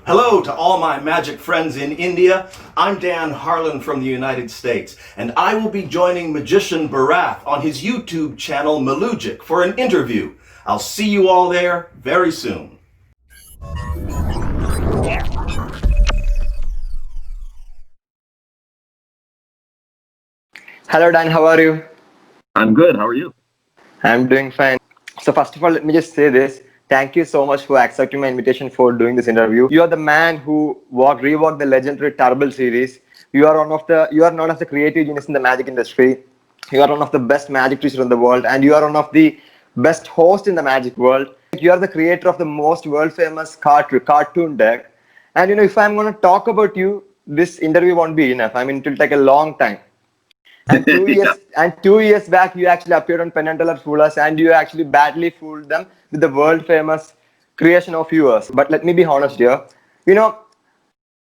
Hello to all my magic friends in India. I'm Dan Harlan from the United States, and I will be joining magician Bharath on his YouTube channel Mallugic for an interview. I'll see you all there very soon. Hello Dan, how are you? I'm good. How are you? I'm doing fine. So first of all, let me just say this. Thank you so much for accepting my invitation for doing this interview. You are the man who reworked the legendary Turble series. You are known as the creative genius in the magic industry. You are one of the best magic teachers in the world, and you are one of the best hosts in the magic world. You are the creator of the most world famous Card-Toon deck. And if I'm going to talk about you, this interview won't be enough. I mean, it will take a long time. And 2 years back, you actually appeared on Penn and Teller Fool Us, and you actually badly fooled them with the world famous creation of yours. But let me be honest here.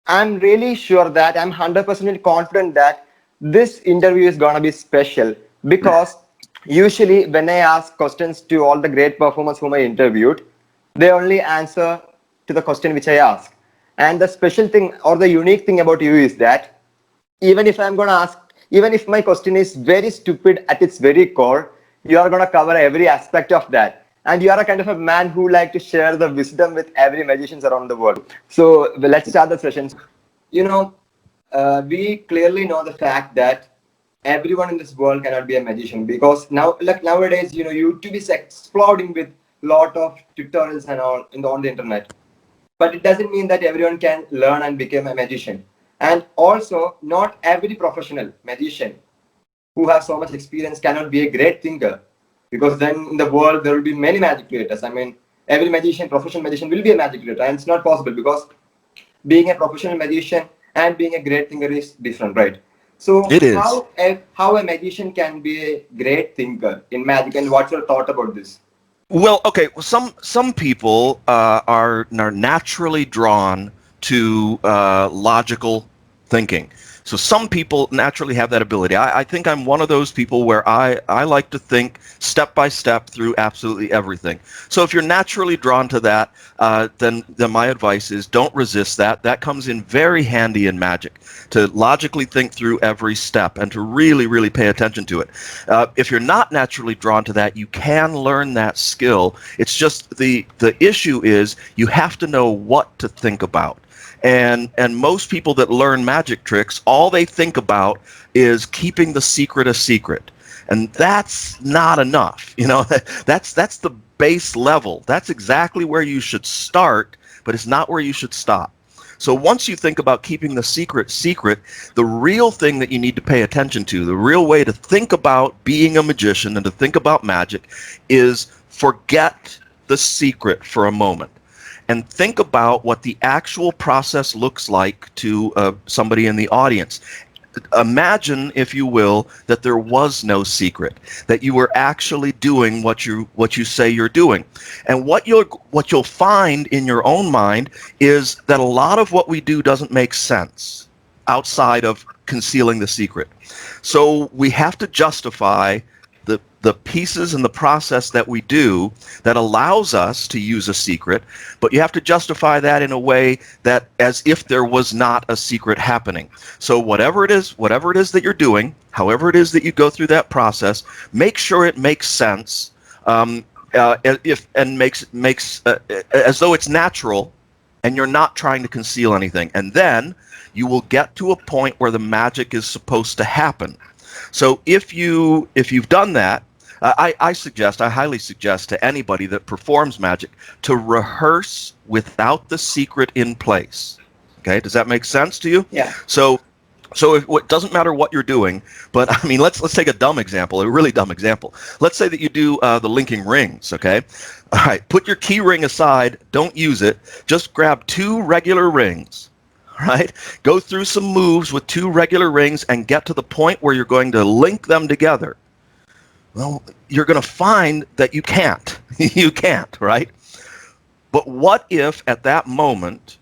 I'm really sure that I'm 100% confident that this interview is gonna be special, because usually when I ask questions to all the great performers whom I interviewed, they only answer to the question which I ask. And the special thing or the unique thing about you is that even if my question is very stupid at its very core, you are going to cover every aspect of that. And you are a kind of a man who like to share the wisdom with every magicians around the world. So let's start the session. We clearly know the fact that everyone in this world cannot be a magician, because nowadays, YouTube is exploding with lot of tutorials and all on the internet. But it doesn't mean that everyone can learn and become a magician. And also, not every professional magician who has so much experience cannot be a great thinker, because then in the world there will be many magic creators. I mean, every professional magician will be a magic creator, and it's not possible, because being a professional magician and being a great thinker is different, right? So it is. How a magician can be a great thinker in magic, and what's your thought about this? Well, okay. Some people are naturally drawn to logical thinking. So some people naturally have that ability. I think I'm one of those people where I like to think step by step through absolutely everything. So if you're naturally drawn to that, then my advice is don't resist that. That comes in very handy in magic, to logically think through every step and to really, really pay attention to it. If you're not naturally drawn to that, you can learn that skill. It's just the issue is you have to know what to think about. And most people that learn magic tricks, all they think about is keeping the secret a secret. And that's not enough. That's the base level. That's exactly where you should start, but it's not where you should stop. So once you think about keeping the secret, the real thing that you need to pay attention to, the real way to think about being a magician and to think about magic, is forget the secret for a moment and think about what the actual process looks like to somebody in the audience. Imagine, if you will, that there was no secret, that you were actually doing what you say you're doing. And what you'll find in your own mind is that a lot of what we do doesn't make sense outside of concealing the secret. So we have to justify the pieces and the process that we do that allows us to use a secret, but you have to justify that in a way that as if there was not a secret happening. So whatever it is that you're doing, however it is that you go through that process, make sure it makes sense, makes as though it's natural, and you're not trying to conceal anything. And then you will get to a point where the magic is supposed to happen. So if you've done that, I highly suggest to anybody that performs magic to rehearse without the secret in place. Okay, does that make sense to you? Yeah. So it doesn't matter what you're doing, but I mean, let's take a dumb example, a really dumb example. Let's say that you do the linking rings. Okay, all right. Put your key ring aside. Don't use it. Just grab 2 regular rings. Right? Go through some moves with 2 regular rings and get to the point where you're going to link them together. Well, you're going to find that you can't. You can't, right? But what if at that moment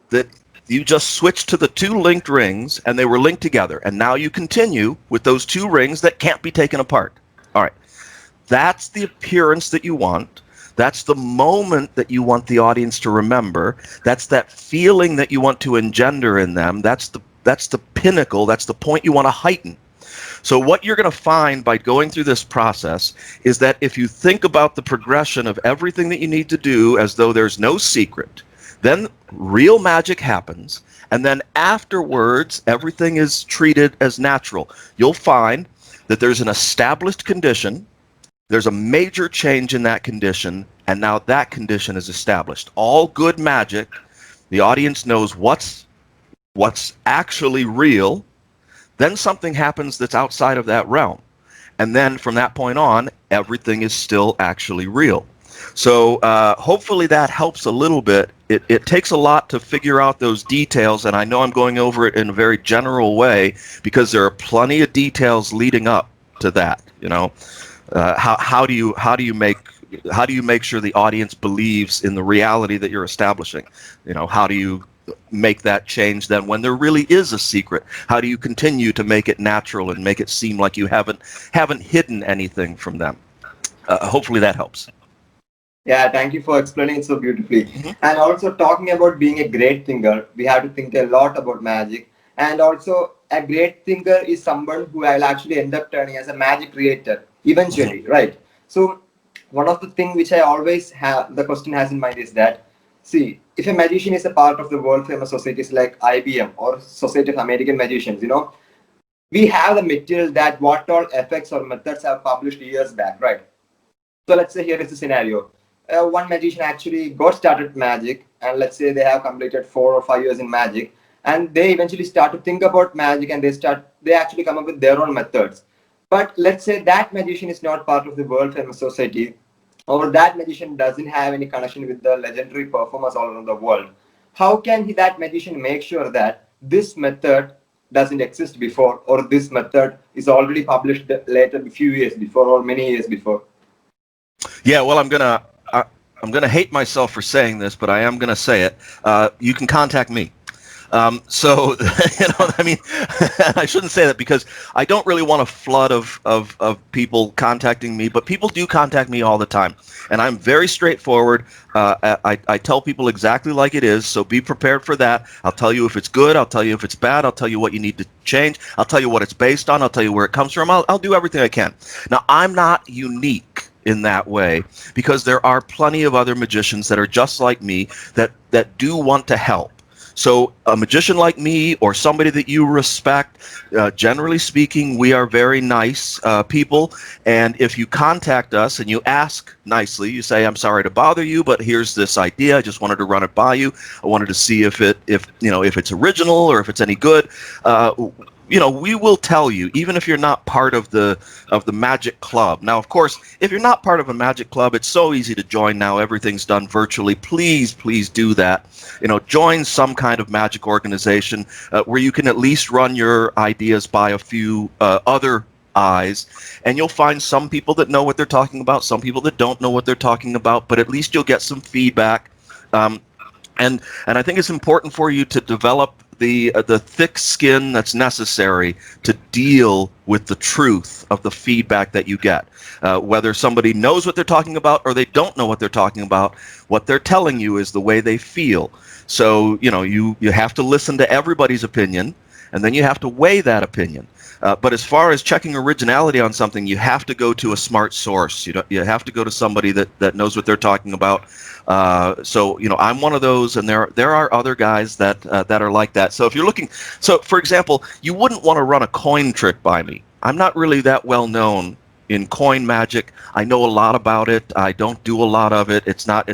that you just switched to the 2 linked rings and they were linked together, and now you continue with those 2 rings that can't be taken apart? All right. That's the appearance that you want. That's the moment that you want the audience to remember. That's that feeling that you want to engender in them. That's the pinnacle. That's the point you want to heighten. So what you're going to find by going through this process is that if you think about the progression of everything that you need to do as though there's no secret, then real magic happens. And then afterwards, everything is treated as natural. You'll find that there's an established condition. There's a major change in that condition, and now that condition is established. All good magic, the audience knows what's actually real. Then something happens that's outside of that realm. And then from that point on, everything is still actually real. So hopefully that helps a little bit. It takes a lot to figure out those details, and I know I'm going over it in a very general way because there are plenty of details leading up to that. You know, how do you make sure the audience believes in the reality that you're establishing? You know, how do you make that change then when there really is a secret? How do you continue to make it natural and make it seem like you haven't hidden anything from them? Hopefully that helps. Yeah, thank you for explaining it so beautifully. And also talking about being a great thinker, we have to think a lot about magic. And also a great thinker is someone who will actually end up turning as a magic creator eventually, right? So one of the things which I always have, the question has in mind is that, see, if a magician is a part of the world famous societies like IBM or Society of American Magicians, you know, we have the material that what all effects or methods have published years back, right? So let's say here is the scenario. One magician actually got started magic, and let's say they have completed 4 or 5 years in magic, and they eventually start to think about magic, and they actually come up with their own methods. But let's say that magician is not part of the world famous society, or that magician doesn't have any connection with the legendary performers all around the world. How can that magician make sure that this method doesn't exist before, or this method is already published later, a few years before, or many years before? Yeah, well, I'm gonna hate myself for saying this, but I am gonna say it. You can contact me. So, you know, I mean, I shouldn't say that because I don't really want a flood of people contacting me, but people do contact me all the time. And I'm very straightforward. I tell people exactly like it is, so be prepared for that. I'll tell you if it's good. I'll tell you if it's bad. I'll tell you what you need to change. I'll tell you what it's based on. I'll tell you where it comes from. I'll do everything I can. Now, I'm not unique in that way because there are plenty of other magicians that are just like me that do want to help. So a magician like me or somebody that you respect, generally speaking, we are very nice people. And if you contact us and you ask nicely, you say, I'm sorry to bother you, but here's this idea. I just wanted to run it by you. I wanted to see if it's original or if it's any good. You know, we will tell you, even if you're not part of the magic club. Now, of course, if you're not part of a magic club, it's so easy to join now. Everything's done virtually. Please do that. You know, join some kind of magic organization where you can at least run your ideas by a few other eyes, and you'll find some people that know what they're talking about, some people that don't know what they're talking about, but at least you'll get some feedback. And I think it's important for you to develop the thick skin that's necessary to deal with the truth of the feedback that you get. Whether somebody knows what they're talking about or they don't know what they're talking about, what they're telling you is the way they feel. So, you know, you have to listen to everybody's opinion, and then you have to weigh that opinion. But as far as checking originality on something, you have to go to a smart source. You have to go to somebody that knows what they're talking about. So, you know, I'm one of those, and there are other guys that are like that. So if you're looking, so for example, you wouldn't want to run a coin trick by me. I'm not really that well known in coin magic. I know a lot about it. I don't do a lot of it. It's not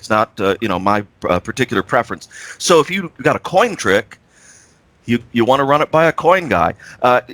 you know, my particular preference. So if you got a coin trick, you want to run it by a coin guy.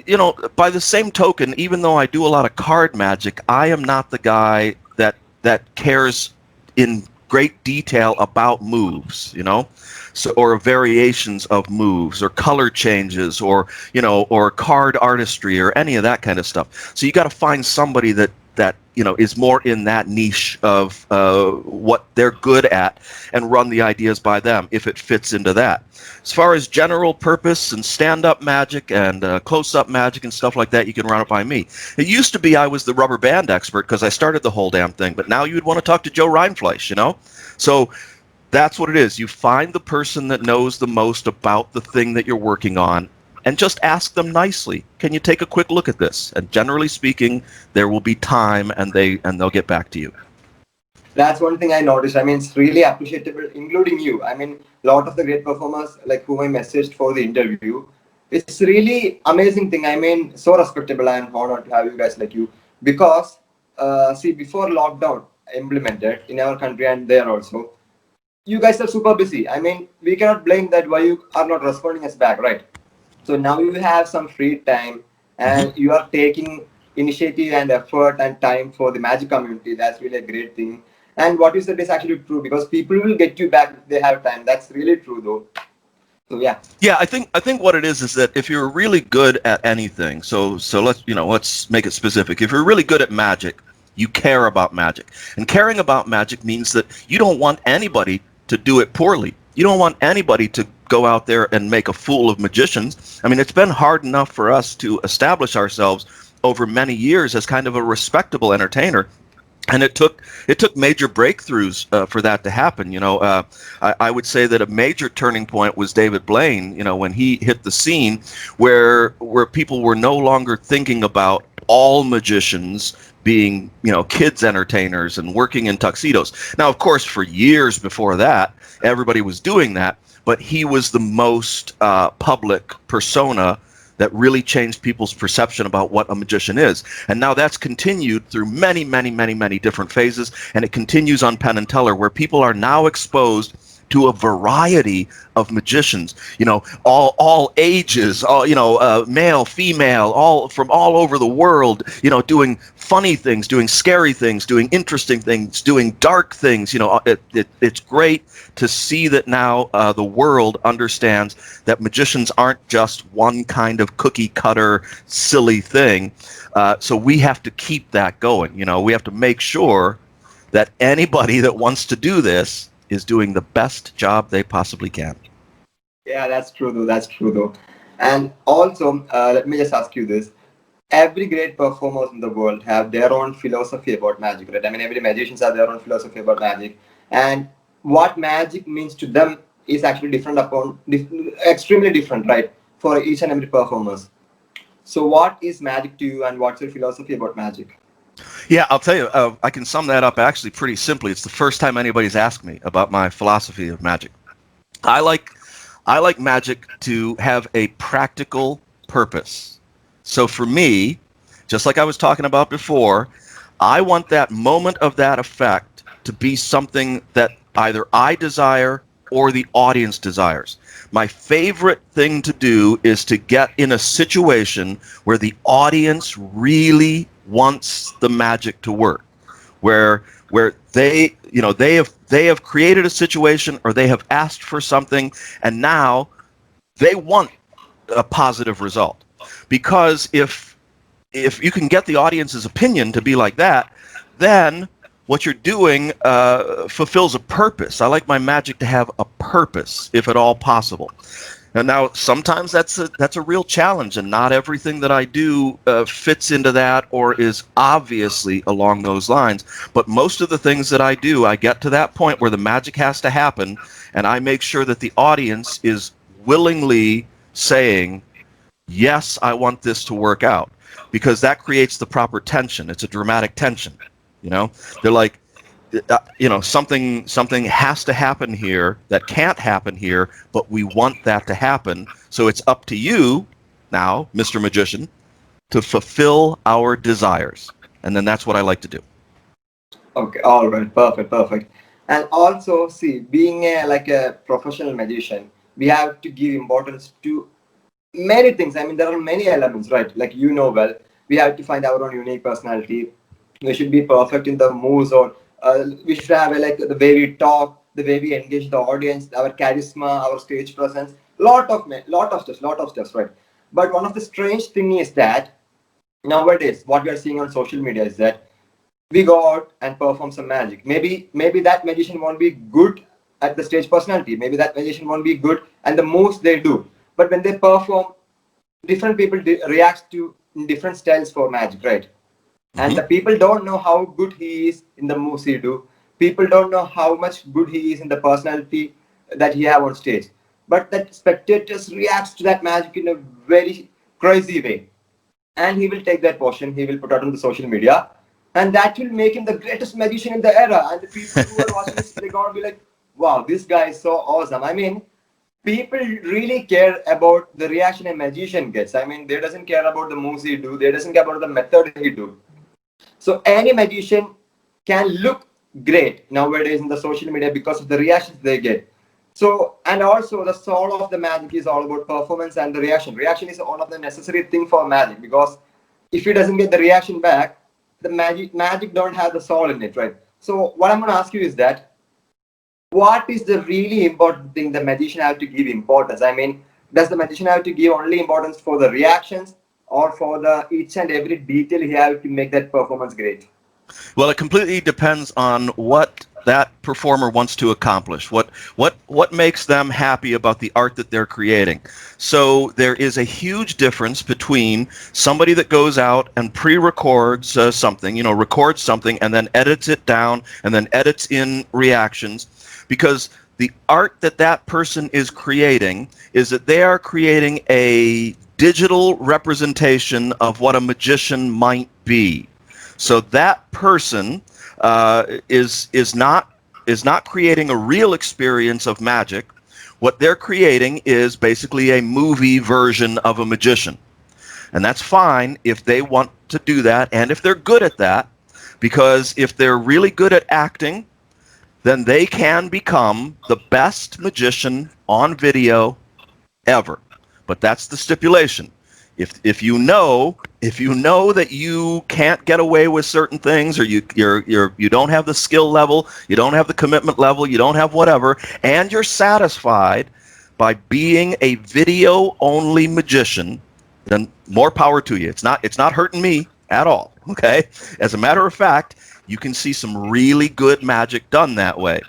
You know, by the same token, even though I do a lot of card magic, I am not the guy that cares in great detail about moves, you know, so, or variations of moves or color changes or, you know, or card artistry or any of that kind of stuff. So you got to find somebody that that is more in that niche of what they're good at, and run the ideas by them if it fits into that. As far as general purpose and stand-up magic and close-up magic and stuff like that, you can run it by me. It used to be I was the rubber band expert because I started the whole damn thing, but now you'd want to talk to Joe Reinfleisch, So that's what it is. You find the person that knows the most about the thing that you're working on, and just ask them nicely, can you take a quick look at this? And generally speaking, there will be time, and they'll get back to you. That's one thing I noticed. I mean, it's really appreciable, including you. I mean, a lot of the great performers, like whom I messaged for the interview, it's really amazing thing. I mean, so respectable and honored to have you guys like you. Because, before lockdown implemented in our country and there also, you guys are super busy. I mean, we cannot blame that why you are not responding us back, right? So now you have some free time and you are taking initiative and effort and time for the magic community. That's really a great thing. And what you said is actually true, because people will get you back if they have time. That's really true, though. So yeah. Yeah, I think what it is that if you're really good at anything, so let's make it specific. If you're really good at magic, you care about magic, and caring about magic means that you don't want anybody to do it poorly. You don't want anybody to go out there and make a fool of magicians. I mean, it's been hard enough for us to establish ourselves over many years as kind of a respectable entertainer. And it took major breakthroughs for that to happen. I would say that a major turning point was David Blaine. When he hit the scene, where people were no longer thinking about all magicians being kids entertainers and working in tuxedos. Now, of course, for years before that, everybody was doing that, but he was the most public persona that really changed people's perception about what a magician is. And now that's continued through many, many, many, many different phases, and it continues on Penn and Teller, where people are now exposed to a variety of magicians, all ages, male, female, all from all over the world, doing funny things, doing scary things, doing interesting things, doing dark things. It's great to see that now the world understands that magicians aren't just one kind of cookie cutter, silly thing. So we have to keep that going. We have to make sure that anybody that wants to do this is doing the best job they possibly can. Yeah, that's true though. And also, let me just ask you this. Every great performers in the world have their own philosophy about magic, right? I mean, every magicians have their own philosophy about magic. And what magic means to them is actually extremely different, right? For each and every performers. So what is magic to you, and what's your philosophy about magic? Yeah, I'll tell you, I can sum that up actually pretty simply. It's the first time anybody's asked me about my philosophy of magic. I like magic to have a practical purpose. So for me, just like I was talking about before, I want that moment of that effect to be something that either I desire or the audience desires. My favorite thing to do is to get in a situation where the audience really wants the magic to work, where they have created a situation, or they have asked for something, and now they want a positive result. Because if you can get the audience's opinion to be like that, then what you're doing fulfills a purpose. I like my magic to have a purpose, if at all possible. And now sometimes that's a real challenge, and not everything that I do fits into that or is obviously along those lines. But most of the things that I do, I get to that point where the magic has to happen, and I make sure that the audience is willingly saying, yes, I want this to work out, because that creates the proper tension. It's a dramatic tension. They're like, something has to happen here that can't happen here, but we want that to happen. So it's up to you now, Mr. Magician, to fulfill our desires. And then that's what I like to do. Okay, all right, perfect. And also, see, being a professional magician, we have to give importance to many things. I mean, there are many elements, right? Like well, we have to find our own unique personality. We should be perfect in the moves, or we should have the way we talk, the way we engage the audience, our charisma, our stage presence, lot of stuff, right? But one of the strange thing is that nowadays what we are seeing on social media is that we go out and perform some magic. Maybe that magician won't be good at the stage personality. Maybe that magician won't be good and the moves they do. But when they perform, different people react to different styles for magic, right? And the people don't know how good he is in the moves he do. People don't know how much good he is in the personality that he have on stage. But that spectators reacts to that magic in a very crazy way. And he will take that portion, he will put out on the social media, and that will make him the greatest magician in the era. And the people who are watching this, they're gonna be like, wow, this guy is so awesome. I mean, people really care about the reaction a magician gets. I mean, they doesn't care about the moves he do, they doesn't care about the method he do. So any magician can look great nowadays in the social media because of the reactions they get. So, and also the soul of the magic is all about performance and the reaction. Reaction is one of the necessary thing for magic, because if he doesn't get the reaction back, the magic don't have the soul in it, right? So what I'm going to ask you is that, what is the really important thing the magician have to give importance? I mean, does the magician have to give only importance for the reactions, or for the each and every detail he have to make that performance great? Well, it completely depends on what that performer wants to accomplish, what makes them happy about the art that they're creating. So there is a huge difference between somebody that goes out and pre-records something, records something and then edits it down and then edits in reactions, because the art that that person is creating is that they are creating a digital representation of what a magician might be. So that person is not creating a real experience of magic. What they're creating is basically a movie version of a magician. And that's fine if they want to do that and if they're good at that, because if they're really good at acting, then they can become the best magician on video ever. But that's the stipulation. If you know that you can't get away with certain things, or you don't have the skill level, you don't have the commitment level, you don't have whatever, and you're satisfied by being a video only magician, then more power to you. It's not hurting me at all. Okay? As a matter of fact, you can see some really good magic done that way.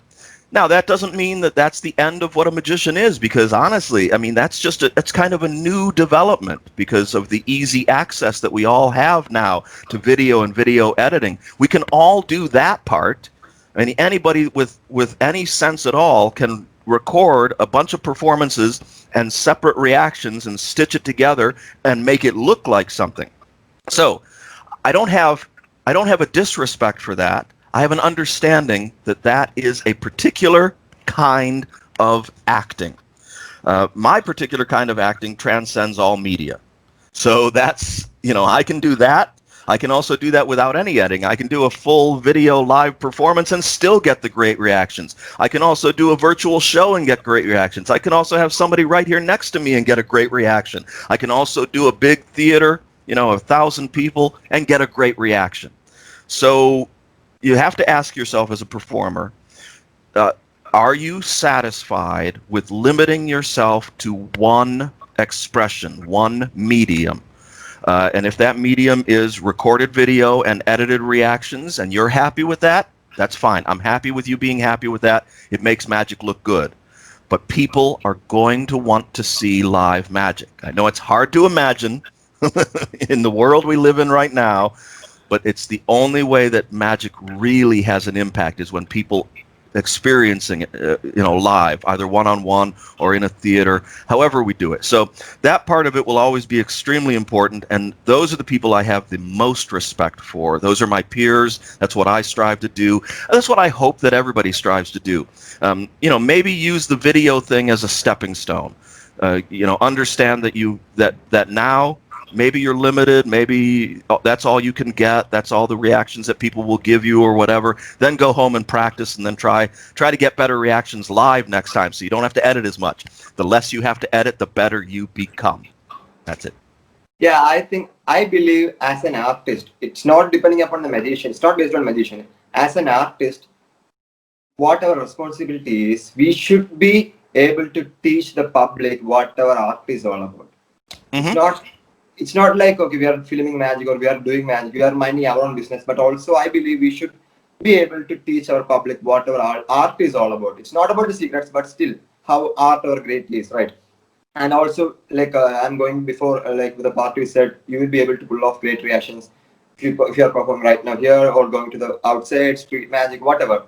Now, that doesn't mean that that's the end of what a magician is, because honestly, I mean, it's kind of a new development because of the easy access that we all have now to video and video editing. We can all do that part. I mean, anybody with any sense at all can record a bunch of performances and separate reactions and stitch it together and make it look like something. So I don't have a disrespect for that. I have an understanding that that is a particular kind of acting. My particular kind of acting transcends all media. So that's, I can do that. I can also do that without any editing. I can do a full video live performance and still get the great reactions. I can also do a virtual show and get great reactions. I can also have somebody right here next to me and get a great reaction. I can also do a big theater, 1,000 people, and get a great reaction. So you have to ask yourself as a performer, are you satisfied with limiting yourself to one expression, one medium? And if that medium is recorded video and edited reactions and you're happy with that, that's fine. I'm happy with you being happy with that. It makes magic look good. But people are going to want to see live magic. I know it's hard to imagine in the world we live in right now, but it's the only way that magic really has an impact is when people experiencing it, live, either one-on-one or in a theater, however we do it. So that part of it will always be extremely important, and those are the people I have the most respect for. Those are my peers. That's what I strive to do. That's what I hope that everybody strives to do. Maybe use the video thing as a stepping stone. Understand that now maybe you're limited, maybe that's all you can get, that's all the reactions that people will give you or whatever. Then go home and practice, and then try to get better reactions live next time, so you don't have to edit as much. The less you have to edit, the better you become. That's it. Yeah, I believe as an artist, it's not depending upon the magician, it's not based on magician. As an artist, what our responsibility is, we should be able to teach the public what our art is all about. it's not like, okay, we are filming magic or we are doing magic, we are minding our own business, but also I believe we should be able to teach our public whatever art is all about. It's not about the secrets, but still how art or great is, right? And also, like I'm going before, like with the part you said, you will be able to pull off great reactions if you are performing right now here or going to the outside, street magic, whatever.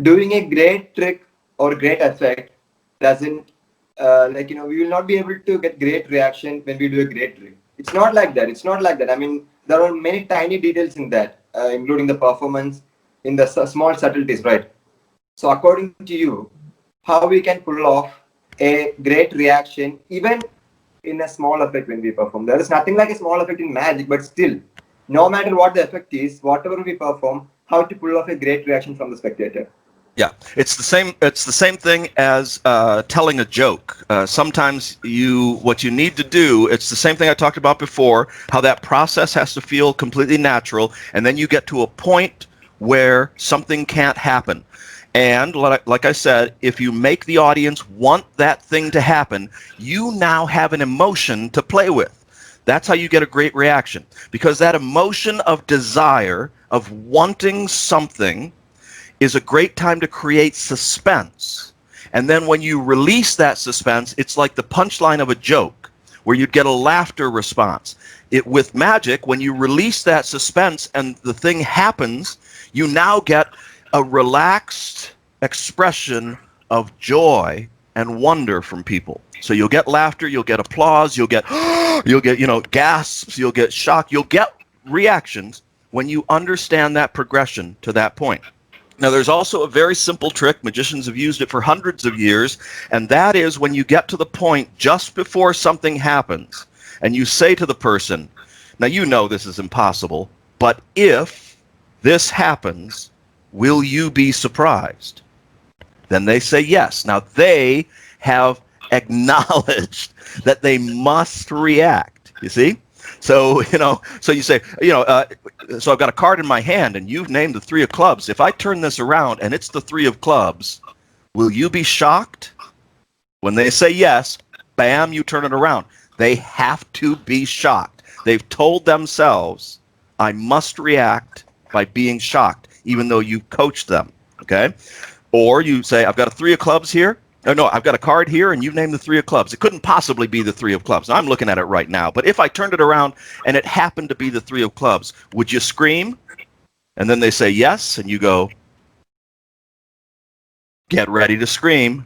Doing a great trick or great effect doesn't, we will not be able to get great reaction when we do a great trick. It's not like that. It's not like that. I mean, there are many tiny details in that, including the performance, in the small subtleties, right? So according to you, how we can pull off a great reaction even in a small effect when we perform? There is nothing like a small effect in magic, but still, no matter what the effect is, whatever we perform, how to pull off a great reaction from the spectator. Yeah, it's the same. It's the same thing as telling a joke. Sometimes what you need to do. It's the same thing I talked about before. How that process has to feel completely natural, and then you get to a point where something can't happen. And like I said, if you make the audience want that thing to happen, you now have an emotion to play with. That's how you get a great reaction, because that emotion of desire, of wanting something, is a great time to create suspense. And then when you release that suspense, it's like the punchline of a joke, where you'd get a laughter response. With magic, when you release that suspense and the thing happens, you now get a relaxed expression of joy and wonder from people. So you'll get laughter, you'll get applause, you'll get gasps, you'll get shock, you'll get reactions when you understand that progression to that point. Now, there's also a very simple trick. Magicians have used it for hundreds of years, and that is when you get to the point just before something happens, and you say to the person, now you know this is impossible, but if this happens, will you be surprised? Then they say yes. Now, they have acknowledged that they must react, you see? So, so you say, so I've got a card in my hand and you've named the 3 of clubs. If I turn this around and it's the 3 of clubs, will you be shocked? When they say yes, bam, you turn it around. They have to be shocked. They've told themselves, I must react by being shocked, even though you coached them, okay? Or you say, I've got a 3 of clubs here. No, I've got a card here, and you've named the 3 of clubs. It couldn't possibly be the 3 of clubs. I'm looking at it right now. But if I turned it around and it happened to be the 3 of clubs, would you scream? And then they say yes, and you go, get ready to scream.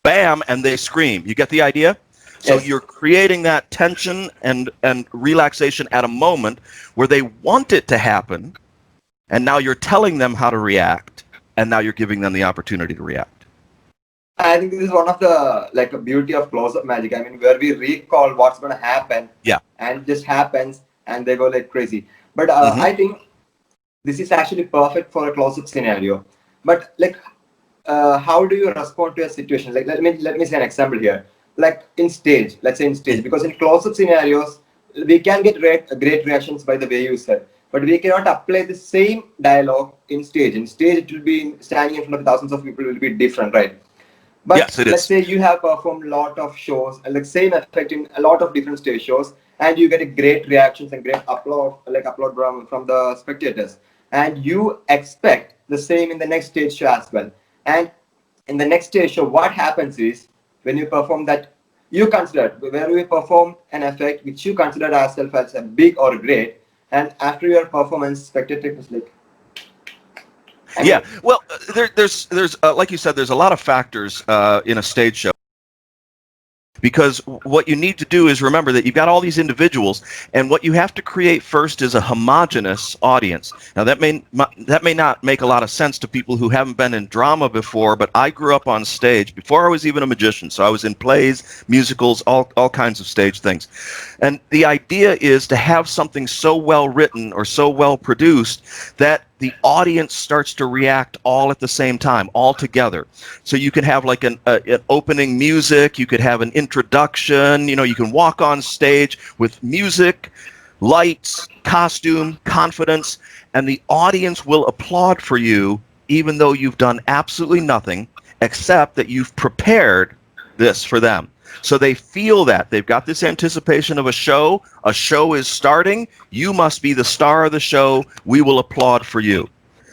Bam, and they scream. You get the idea? So Yes. You're creating that tension and relaxation at a moment where they want it to happen, and now you're telling them how to react, and now you're giving them the opportunity to react. I think this is one of the beauty of close-up magic. I mean, where we recall what's going to happen, and it just happens, and they go like crazy. But I think this is actually perfect for a close-up scenario. But how do you respond to a situation? Like let me say an example here. Like in stage, let's say in stage, because in close-up scenarios we can get great reactions by the way you said, but we cannot apply the same dialogue in stage. In stage, it will be standing in front of thousands of people will be different, right? But yes, it let's is. say you have performed a lot of shows, like same effect in a lot of different stage shows, and you get a great reactions and great applaud from the spectators, and you expect the same in the next stage show as well. And in the next stage show, what happens is when you perform that, you consider where we perform an effect which you consider yourself as a big or great, and after your performance, spectator is like. Yeah, well, there's like you said, there's a lot of factors in a stage show. Because what you need to do is remember that you've got all these individuals, and what you have to create first is a homogeneous audience. Now, that may not make a lot of sense to people who haven't been in drama before, but I grew up on stage before I was even a magician. So I was in plays, musicals, all kinds of stage things. And the idea is to have something so well written or so well produced that the audience starts to react all at the same time, all together. So you can have like an opening music, you could have an introduction, you can walk on stage with music, lights, costume, confidence, and the audience will applaud for you even though you've done absolutely nothing except that you've prepared this for them. So they feel that. They've got this anticipation of a show. A show is starting. You must be the star of the show. We will applaud for you.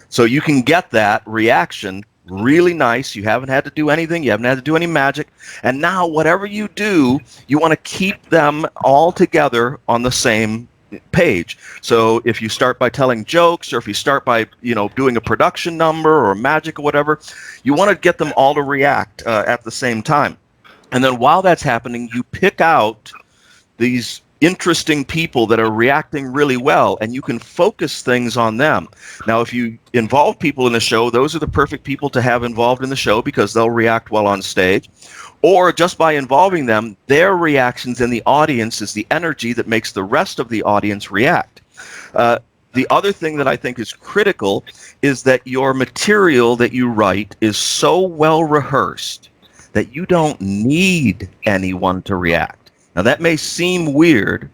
So you can get that reaction really nice. You haven't had to do anything. You haven't had to do any magic. And now whatever you do, you want to keep them all together on the same page. So if you start by telling jokes, or if you start by, doing a production number or magic or whatever, you want to get them all to react at the same time. And then while that's happening, you pick out these interesting people that are reacting really well, and you can focus things on them. Now, if you involve people in the show, those are the perfect people to have involved in the show because they'll react well on stage. Or just by involving them, their reactions in the audience is the energy that makes the rest of the audience react. The other thing that I think is critical is that your material that you write is so well rehearsed that you don't need anyone to react. Now, that may seem weird,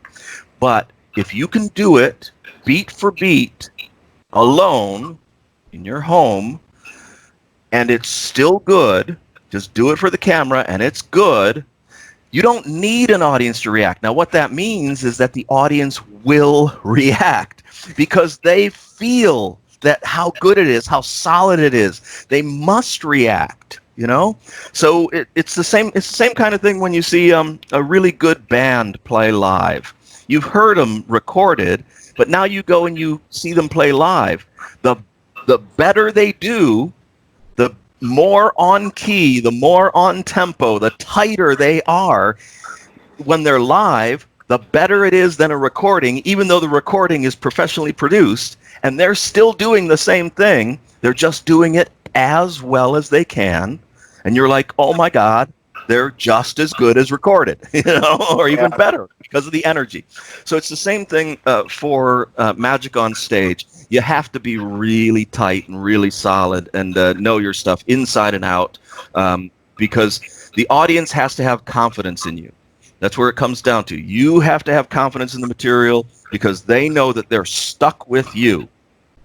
but if you can do it beat for beat, alone, in your home, and it's still good, just do it for the camera and it's good, you don't need an audience to react. Now, what that means is that the audience will react because they feel that how good it is, how solid it is. They must react. So it's the same kind of thing when you see a really good band play live. You've heard them recorded, but now you go and you see them play live. The better they do, the more on key, the more on tempo, the tighter they are when they're live, the better it is than a recording, even though the recording is professionally produced, and they're still doing the same thing. They're just doing it as well as they can, and you're like, oh my God, they're just as good as recorded, or even better because of the energy. So it's the same thing for magic on stage. You have to be really tight and really solid and know your stuff inside and out, because the audience has to have confidence in you. That's where it comes down to. You have to have confidence in the material because they know that they're stuck with you.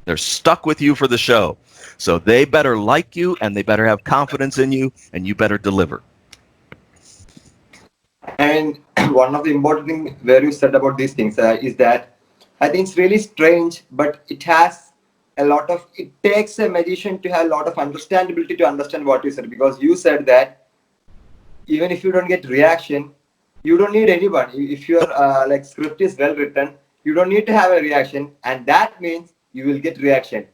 They're stuck with you for the show. So they better like you, and they better have confidence in you, and you better deliver. And one of the important things where you said about these things is that I think it's really strange, but it takes a magician to have a lot of understandability to understand what you said, because you said that even if you don't get reaction, you don't need anyone. If your script is well written, you don't need to have a reaction, and that means you will get reaction.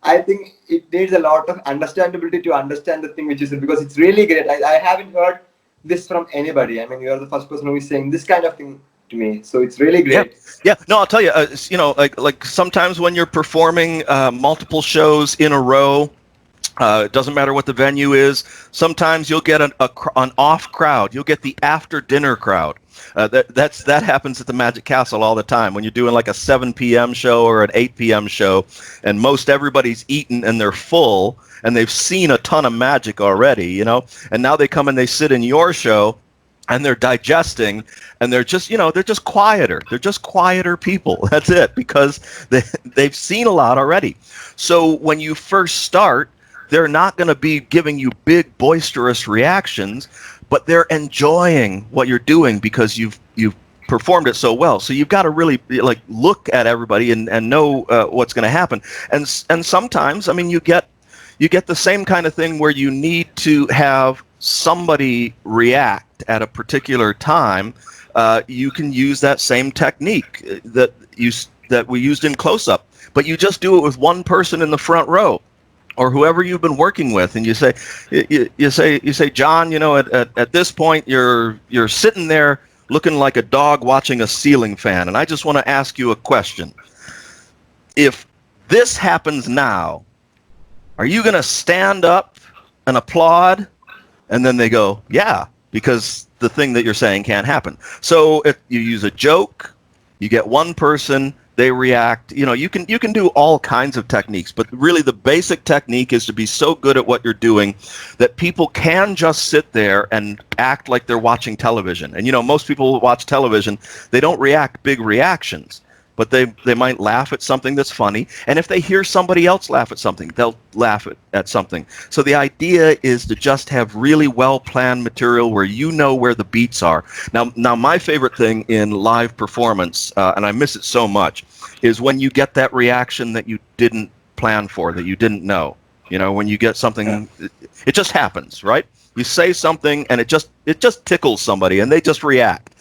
I think it needs a lot of understandability to understand the thing which you said, because it's really great. I haven't heard this from anybody. I mean, you are the first person who is saying this kind of thing to me, so it's really great. Yeah. No, I'll tell you. Like sometimes when you're performing multiple shows in a row, it doesn't matter what the venue is. Sometimes you'll get an off crowd. You'll get the after dinner crowd. That happens at the Magic Castle all the time when you're doing like a 7 p.m. show or an 8 p.m. show, and most everybody's eaten and they're full and they've seen a ton of magic already, and now they come and they sit in your show and they're digesting, and they're just quieter. They're just quieter people. That's it, because they've seen a lot already. So when you first start, they're not going to be giving you big boisterous reactions, but they're enjoying what you're doing because you've performed it so well. So you've got to really look at everybody and know what's going to happen. And sometimes, I mean, you get the same kind of thing where you need to have somebody react at a particular time. You can use that same technique that we used in close-up, but you just do it with one person in the front row, or whoever you've been working with, and you say, John, at this point you're sitting there looking like a dog watching a ceiling fan, and I just want to ask you a question. If this happens now, are you going to stand up and applaud? And then they go, yeah, because the thing that you're saying can't happen. So if you use a joke, you get one person, they react. You can do all kinds of techniques, but really the basic technique is to be so good at what you're doing that people can just sit there and act like they're watching television. And most people who watch television, they don't react big reactions. but they might laugh at something that's funny. And if they hear somebody else laugh at something, they'll laugh at something. So the idea is to just have really well-planned material where you know where the beats are. Now my favorite thing in live performance, and I miss it so much, is when you get that reaction that you didn't plan for, that you didn't know. You know, when you get something, it just happens, right? You say something and it just tickles somebody and they just react.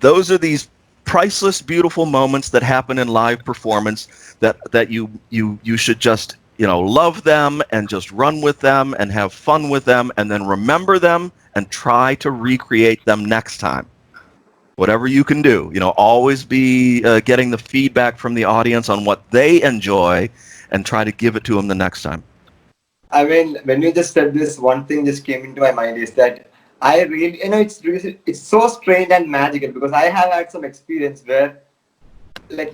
Those are these priceless, beautiful moments that happen in live performance that you should just, you know, love them and just run with them and have fun with them and then remember them and try to recreate them next time. Whatever you can do, you know, always be getting the feedback from the audience on what they enjoy and try to give it to them the next time. I mean, when you just said this, one thing just came into my mind is that I really, you know, it's so strange and magical because I have had some experience where, like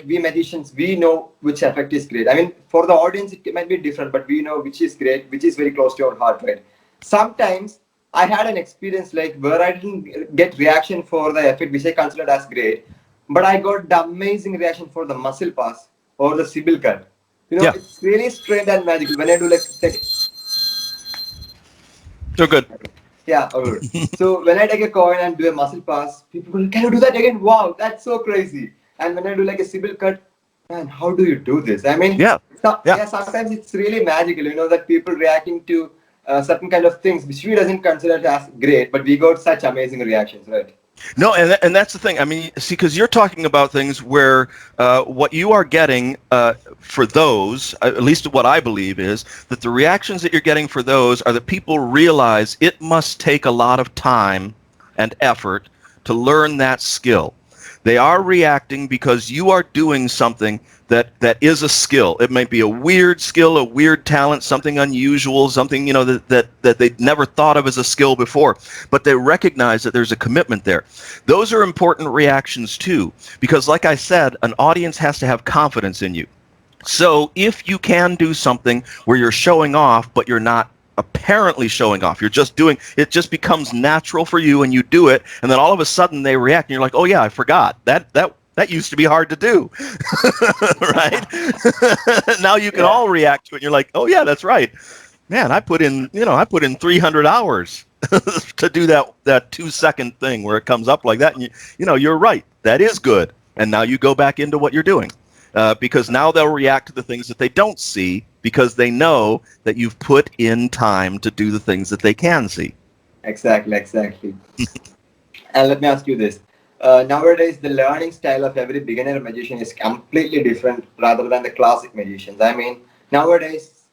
we magicians, we know which effect is great. I mean, for the audience, it might be different, but we know which is great, which is very close to our heart, right? Sometimes I had an experience like where I didn't get reaction for the effect, which I considered as great, but I got the amazing reaction for the muscle pass or the Sibyl cut. You know, It's really strange and magical when I do like. So good. Yeah, good. So when I take a coin and do a muscle pass, people go, "Can you do that again? Wow, that's so crazy!" And when I do like a Sibyl cut, man, how do you do this? I mean, sometimes it's really magical. You know that people reacting to certain kind of things which we doesn't consider as great, but we got such amazing reactions, right? No, and that's the thing. I mean, see, because you're talking about things where what you are getting for those, at least what I believe is, that the reactions that you're getting for those are that people realize it must take a lot of time and effort to learn that skill. They are reacting because you are doing something that is a skill. It might be a weird skill, a weird talent, something unusual, something, you know, that they'd never thought of as a skill before, but they recognize that there's a commitment there. Those are important reactions too, because like I said, an audience has to have confidence in you. So if you can do something where you're showing off, but you're not apparently showing off, you're just doing it, just becomes natural for you and you do it, and then all of a sudden they react and you're like, oh yeah, I forgot that used to be hard to do. Right? Now you can all react to it and you're like, oh yeah, that's right, man, I put in 300 hours to do that 2-second thing where it comes up like that, and you know you're right, that is good, and now you go back into what you're doing. Because now they'll react to the things that they don't see because they know that you've put in time to do the things that they can see. Exactly. And let me ask you this. Nowadays, the learning style of every beginner magician is completely different rather than the classic magicians. I mean, nowadays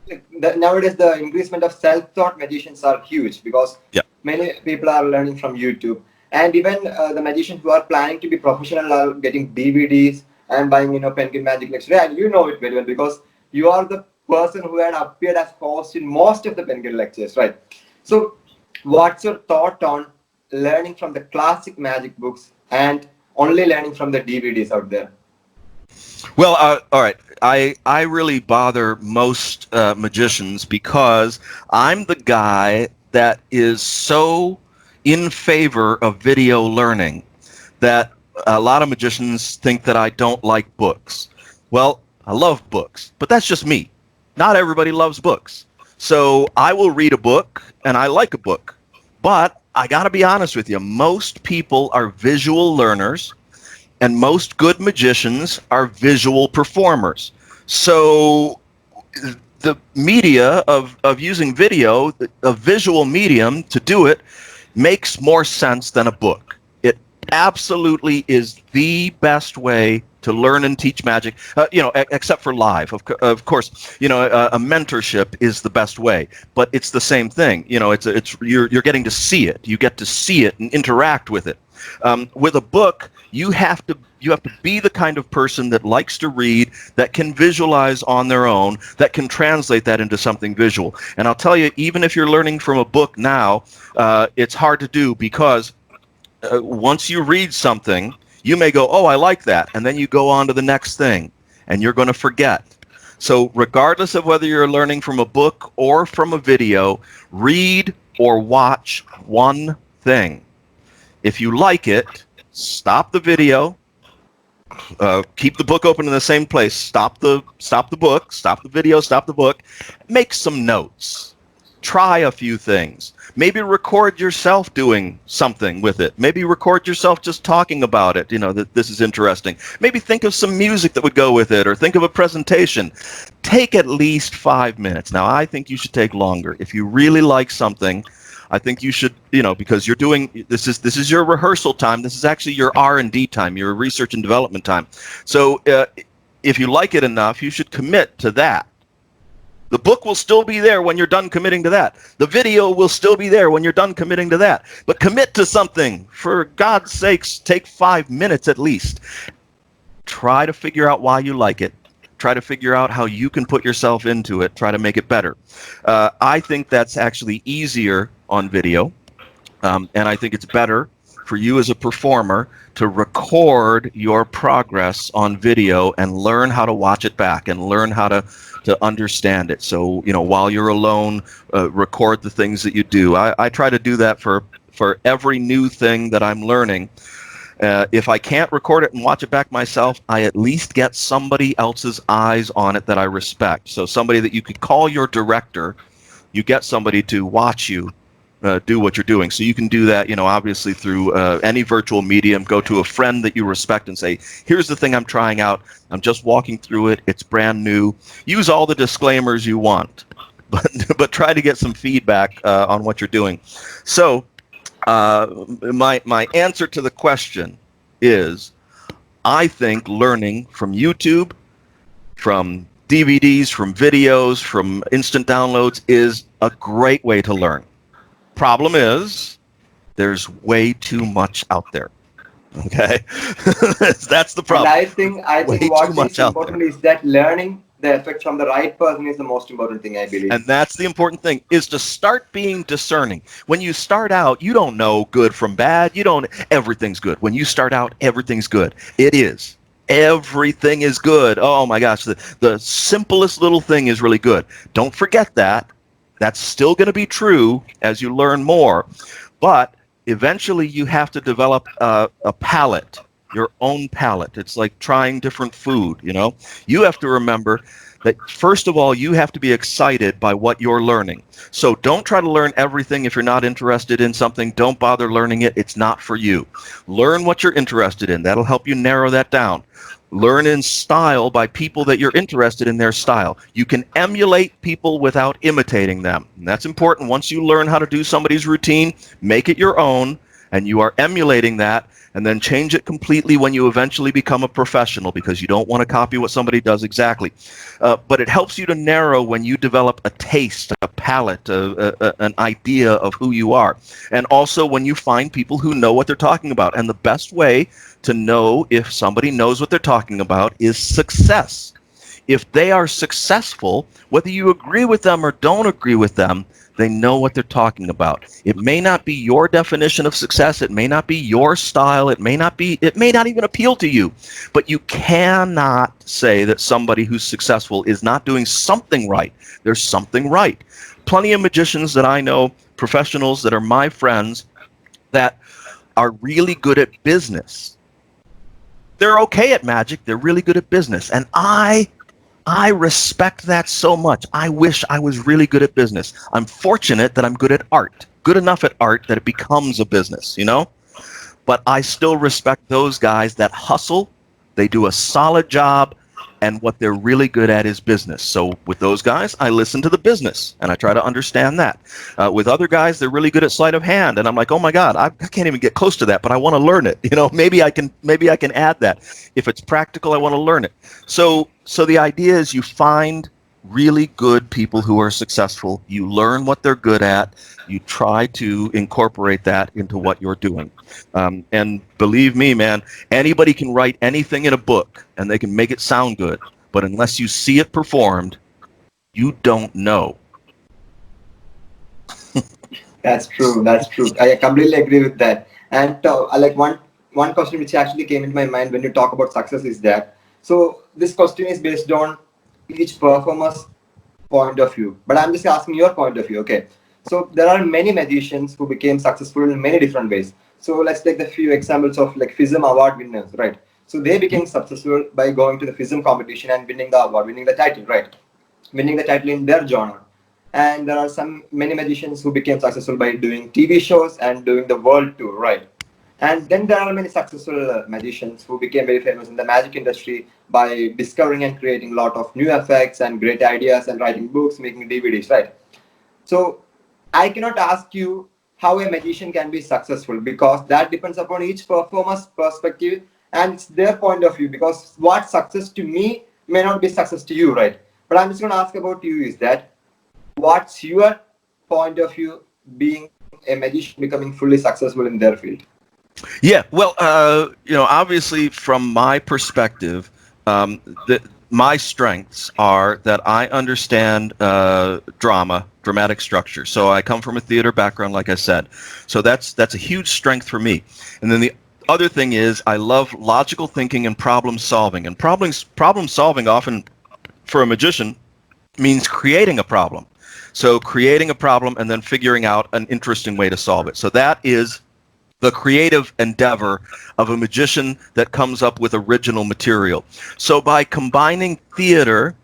the increasement of self-taught magicians are huge because many people are learning from YouTube. And even the magicians who are planning to be professional are getting DVDs and buying, Penguin Magic Lecture. And you know it very well because you are the person who had appeared as host in most of the Penguin lectures, right? So what's your thought on learning from the classic magic books and only learning from the DVDs out there? Well, all right. I really bother most magicians because I'm the guy that is so in favor of video learning that a lot of magicians think that I don't like books. Well, I love books, but that's just me. Not everybody loves books. So I will read a book, and I like a book. But I got to be honest with you, most people are visual learners, and most good magicians are visual performers. So the media of using video, a visual medium to do it, makes more sense than a book. It absolutely is the best way to learn and teach magic, except for live. Of course, a mentorship is the best way, but it's the same thing. You're getting to see it. You get to see it and interact with it. With a book, you have to be the kind of person that likes to read, that can visualize on their own, that can translate that into something visual. And I'll tell you, even if you're learning from a book now, it's hard to do because once you read something, you may go, oh, I like that. And then you go on to the next thing and you're going to forget. So regardless of whether you're learning from a book or from a video, read or watch one thing. If you like it, stop the video, Keep the book open in the same place. Stop the book. Stop the video. Stop the book. Make some notes. Try a few things. Maybe record yourself doing something with it. Maybe record yourself just talking about it. That this is interesting. Maybe think of some music that would go with it, or think of a presentation. Take at least 5 minutes. Now, I think you should take longer. If you really like something, I think you should, because you're doing this is your rehearsal time. This is actually your R&D time, your research and development time. So if you like it enough, you should commit to that. The book will still be there when you're done committing to that. The video will still be there when you're done committing to that. But commit to something. For God's sakes, take 5 minutes at least. Try to figure out why you like it. Try to figure out how you can put yourself into it. Try to make it better. I think that's actually easier on video. And I think it's better for you as a performer to record your progress on video and learn how to watch it back and learn how to understand it. So, while you're alone, record the things that you do. I try to do that for every new thing that I'm learning. If I can't record it and watch it back myself, I at least get somebody else's eyes on it that I respect. So somebody that you could call your director, you get somebody to watch you do what you're doing. So you can do that, obviously through any virtual medium. Go to a friend that you respect and say, here's the thing I'm trying out. I'm just walking through it. It's brand new. Use all the disclaimers you want, but try to get some feedback on what you're doing. So my answer to the question is, I think learning from YouTube, from DVDs, from videos, from instant downloads is a great way to learn. Problem is, there's way too much out there. Okay, that's the problem. And I think what is important is that learning the effect from the right person is the most important thing, I believe. And that's the important thing, is to start being discerning. When you start out, you don't know good from bad. Everything's good. When you start out, everything's good. It is. Everything is good. Oh my gosh, the simplest little thing is really good. Don't forget that. That's still going to be true as you learn more. But eventually you have to develop a palate, your own palate. It's like trying different food, You have to remember that, first of all, you have to be excited by what you're learning. So don't try to learn everything if you're not interested in something. Don't bother learning it. It's not for you. Learn what you're interested in. That'll help you narrow that down. Learn in style by people that you're interested in their style. You can emulate people without imitating them. And that's important. Once you learn how to do somebody's routine, make it your own, and you are emulating that, and then change it completely when you eventually become a professional, because you don't want to copy what somebody does exactly. But it helps you to narrow when you develop a taste, a palate, an idea of who you are. And also when you find people who know what they're talking about. And the best way to know if somebody knows what they're talking about is success. If they are successful, whether you agree with them or don't agree with them, they know what they're talking about. It may not be your definition of success. It may not be your style. It may not even appeal to you. But you cannot say that somebody who's successful is not doing something right. There's something right. Plenty of magicians that I know, professionals that are my friends, that are really good at business. They're okay at magic. They're really good at business. And I respect that so much. I wish I was really good at business. I'm fortunate that I'm good at art, good enough at art that it becomes a business, But I still respect those guys that hustle. They do a solid job, and what they're really good at is business. So with those guys, I listen to the business, and I try to understand that. With other guys, they're really good at sleight of hand, and I'm like, oh my God, I can't even get close to that, but I want to learn it. Maybe I can add that. If it's practical, I want to learn it. So the idea is you find really good people who are successful. You learn what they're good at. You try to incorporate that into what you're doing. And believe me, man, anybody can write anything in a book and they can make it sound good. But unless you see it performed, you don't know. That's true. I completely agree with that. And like one question which actually came into my mind when you talk about success is that, so this question is based on each performer's point of view, but I'm just asking your point of view. Okay, so there are many magicians who became successful in many different ways. So let's take the few examples of like FISM award winners, right? So they became successful by going to the FISM competition and winning the award, winning the title, right? Winning the title in their genre. And there are many magicians who became successful by doing TV shows and doing the world tour, right? And then there are many successful magicians who became very famous in the magic industry by discovering and creating a lot of new effects and great ideas and writing books, making DVDs, right? So I cannot ask you how a magician can be successful, because that depends upon each performer's perspective and it's their point of view, because what success to me may not be success to you, right? But I'm just going to ask about you is that what's your point of view being a magician becoming fully successful in their field? Yeah, well, obviously from my perspective, my strengths are that I understand dramatic structure. So I come from a theater background, like I said. So that's a huge strength for me. And then the other thing is I love logical thinking and problem solving. And problem solving often for a magician means creating a problem. So creating a problem and then figuring out an interesting way to solve it. So that is the creative endeavor of a magician that comes up with original material. So by combining theater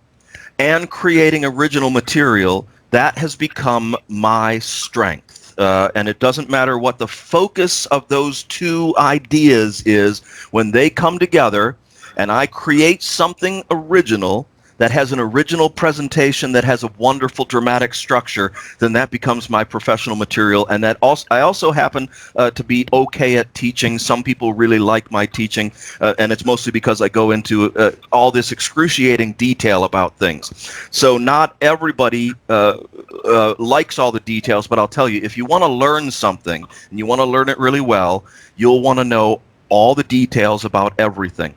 and creating original material, that has become my strength. And it doesn't matter what the focus of those two ideas is, when they come together and I create something original that has an original presentation, that has a wonderful dramatic structure, then that becomes my professional material. And that also, I also happen to be okay at teaching. Some people really like my teaching, and it's mostly because I go into all this excruciating detail about things. So not everybody likes all the details, but I'll tell you, if you want to learn something and you want to learn it really well, you'll want to know all the details about everything.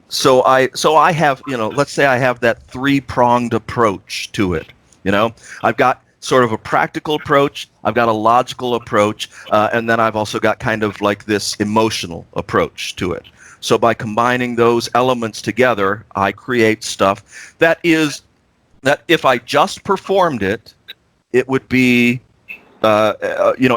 So I have, let's say I have that three-pronged approach to it. I've got sort of a practical approach, I've got a logical approach, and then I've also got kind of like this emotional approach to it. So by combining those elements together, I create stuff that if I just performed it, it would be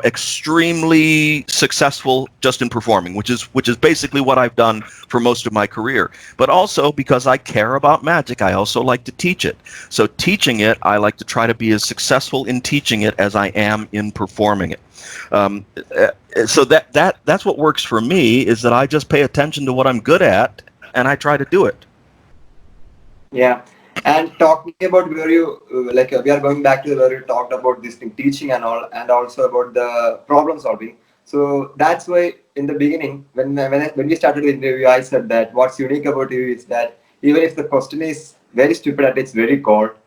extremely successful just in performing, which is basically what I've done for most of my career. But also because I care about magic, I also like to teach it. So teaching it, I like to try to be as successful in teaching it as I am in performing it. So that's what works for me, is that I just pay attention to what I'm good at and I try to do it. Yeah. And talking about where you, we are going back to where you talked about this thing, teaching and all, and also about the problem solving. So that's why in the beginning, when we started the interview, I said that what's unique about you is that even if the question is very stupid at its very core,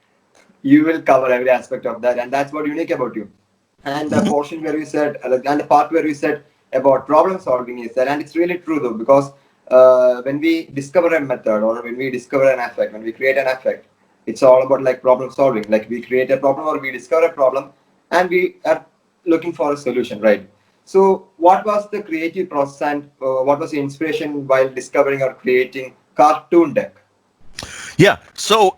you will cover every aspect of that, and that's what unique about you. And the portion where you said, and the part where you said about problem solving is that, and it's really true though, because when we discover a method or when we discover an effect, when we create an effect, it's all about like problem solving. Like we create a problem or we discover a problem and we are looking for a solution, right? So what was the creative process and what was the inspiration while discovering or creating Card-Toon deck? Yeah, so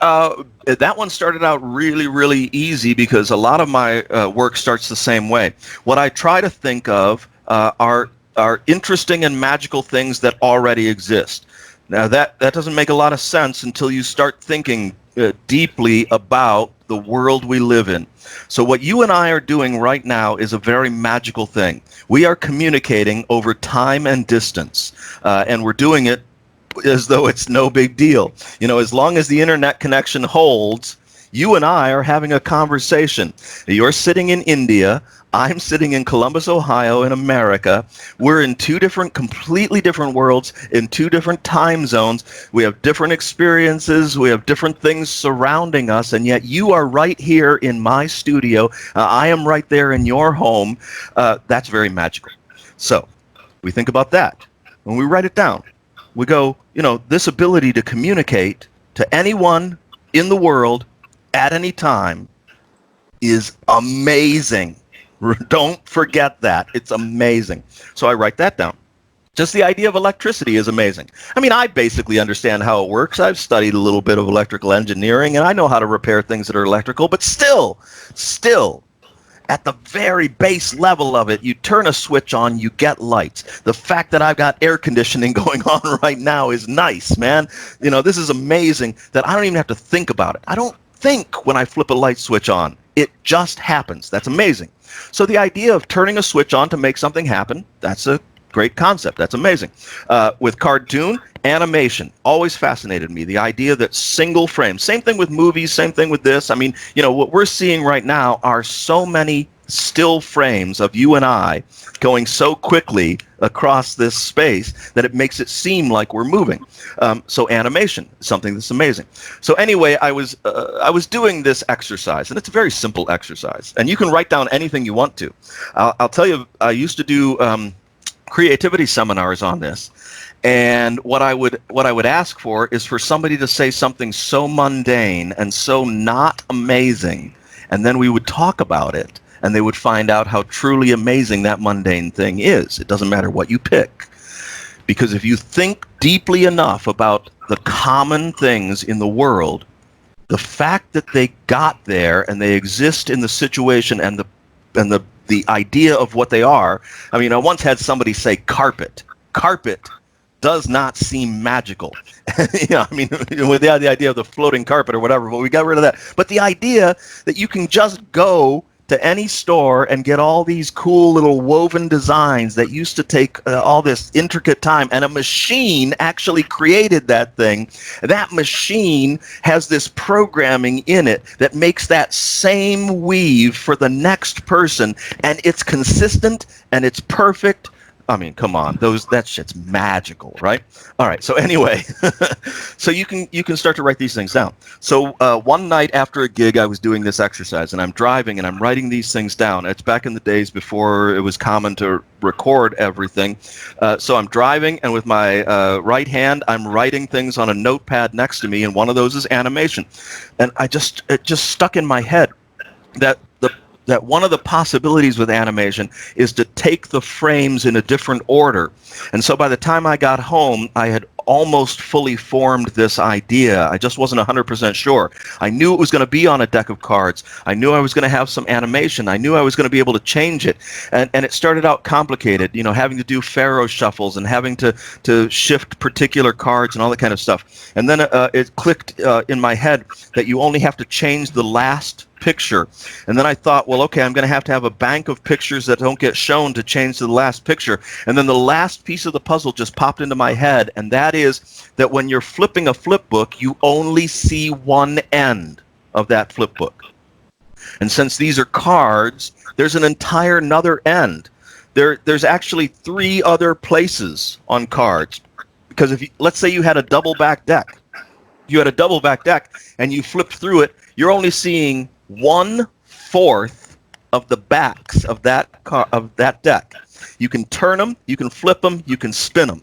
that one started out really, really easy because a lot of my work starts the same way. What I try to think of are interesting and magical things that already exist. Now that doesn't make a lot of sense until you start thinking deeply about the world we live in. So what you and I are doing right now is a very magical thing. We are communicating over time and distance, and we're doing it as though it's no big deal. As long as the internet connection holds, you and I are having a conversation. You're sitting in India. I'm sitting in Columbus, Ohio, in America. We're in two completely different worlds, in two different time zones. We have different experiences. We have different things surrounding us, and yet you are right here in my studio. I am right there in your home. That's very magical. So we think about that. When we write it down, we go, this ability to communicate to anyone in the world at any time is amazing. Don't forget that. It's amazing. So I write that down. Just the idea of electricity is amazing. I mean, I basically understand how it works. I've studied a little bit of electrical engineering, and I know how to repair things that are electrical, but still, at the very base level of it, you turn a switch on, you get lights. The fact that I've got air conditioning going on right now is nice, man. You know, this is amazing that I don't even have to think about it. I don't think when I flip a light switch on. It just happens. That's amazing. So the idea of turning a switch on to make something happen, that's a great concept. That's amazing. With Card-Toon, animation always fascinated me. The idea that single frame, same thing with movies, same thing with this. I mean, you know, what we're seeing right now are so many still frames of you and I going so quickly across this space that it makes it seem like we're moving. So animation is something that's amazing. So anyway, I was doing this exercise, and it's a very simple exercise, and you can write down anything you want to. I'll tell you, I used to do creativity seminars on this, and what I would ask for is for somebody to say something so mundane and so not amazing, and then we would talk about it, and they would find out how truly amazing that mundane thing is. It doesn't matter what you pick, because if you think deeply enough about the common things in the world, the fact that they got there and they exist in the situation and the idea of what they are. I mean, I once had somebody say carpet. Carpet does not seem magical. You know, I mean, with the idea of the floating carpet or whatever, but we got rid of that. But the idea that you can just go to any store and get all these cool little woven designs that used to take all this intricate time, and a machine actually created that thing. That machine has this programming in it that makes that same weave for the next person, and it's consistent and it's perfect. I mean, come on, that shit's magical, right? All right. So anyway, so you can start to write these things down. So one night after a gig, I was doing this exercise, and I'm driving and I'm writing these things down. It's back in the days before it was common to record everything. So I'm driving, and with my right hand, I'm writing things on a notepad next to me, and one of those is animation. And it just stuck in my head that one of the possibilities with animation is to take the frames in a different order. And so by the time I got home, I had almost fully formed this idea. I just wasn't 100% sure. I knew it was going to be on a deck of cards. I knew I was going to have some animation. I knew I was going to be able to change it. And it started out complicated, you know, having to do pharaoh shuffles and having to shift particular cards and all that kind of stuff. And then it clicked in my head that you only have to change the last picture. And then I thought, well, okay, I'm going to have a bank of pictures that don't get shown to change to the last picture. And then the last piece of the puzzle just popped into my head, and that is that when you're flipping a flip book, you only see one end of that flip book. And since these are cards, there's an entire another end. There's actually 3 other places on cards. Because let's say you had a double back deck. You had a double back deck and you flipped through it, you're only seeing 1/4 of the backs of that deck. You can turn them, you can flip them, you can spin them.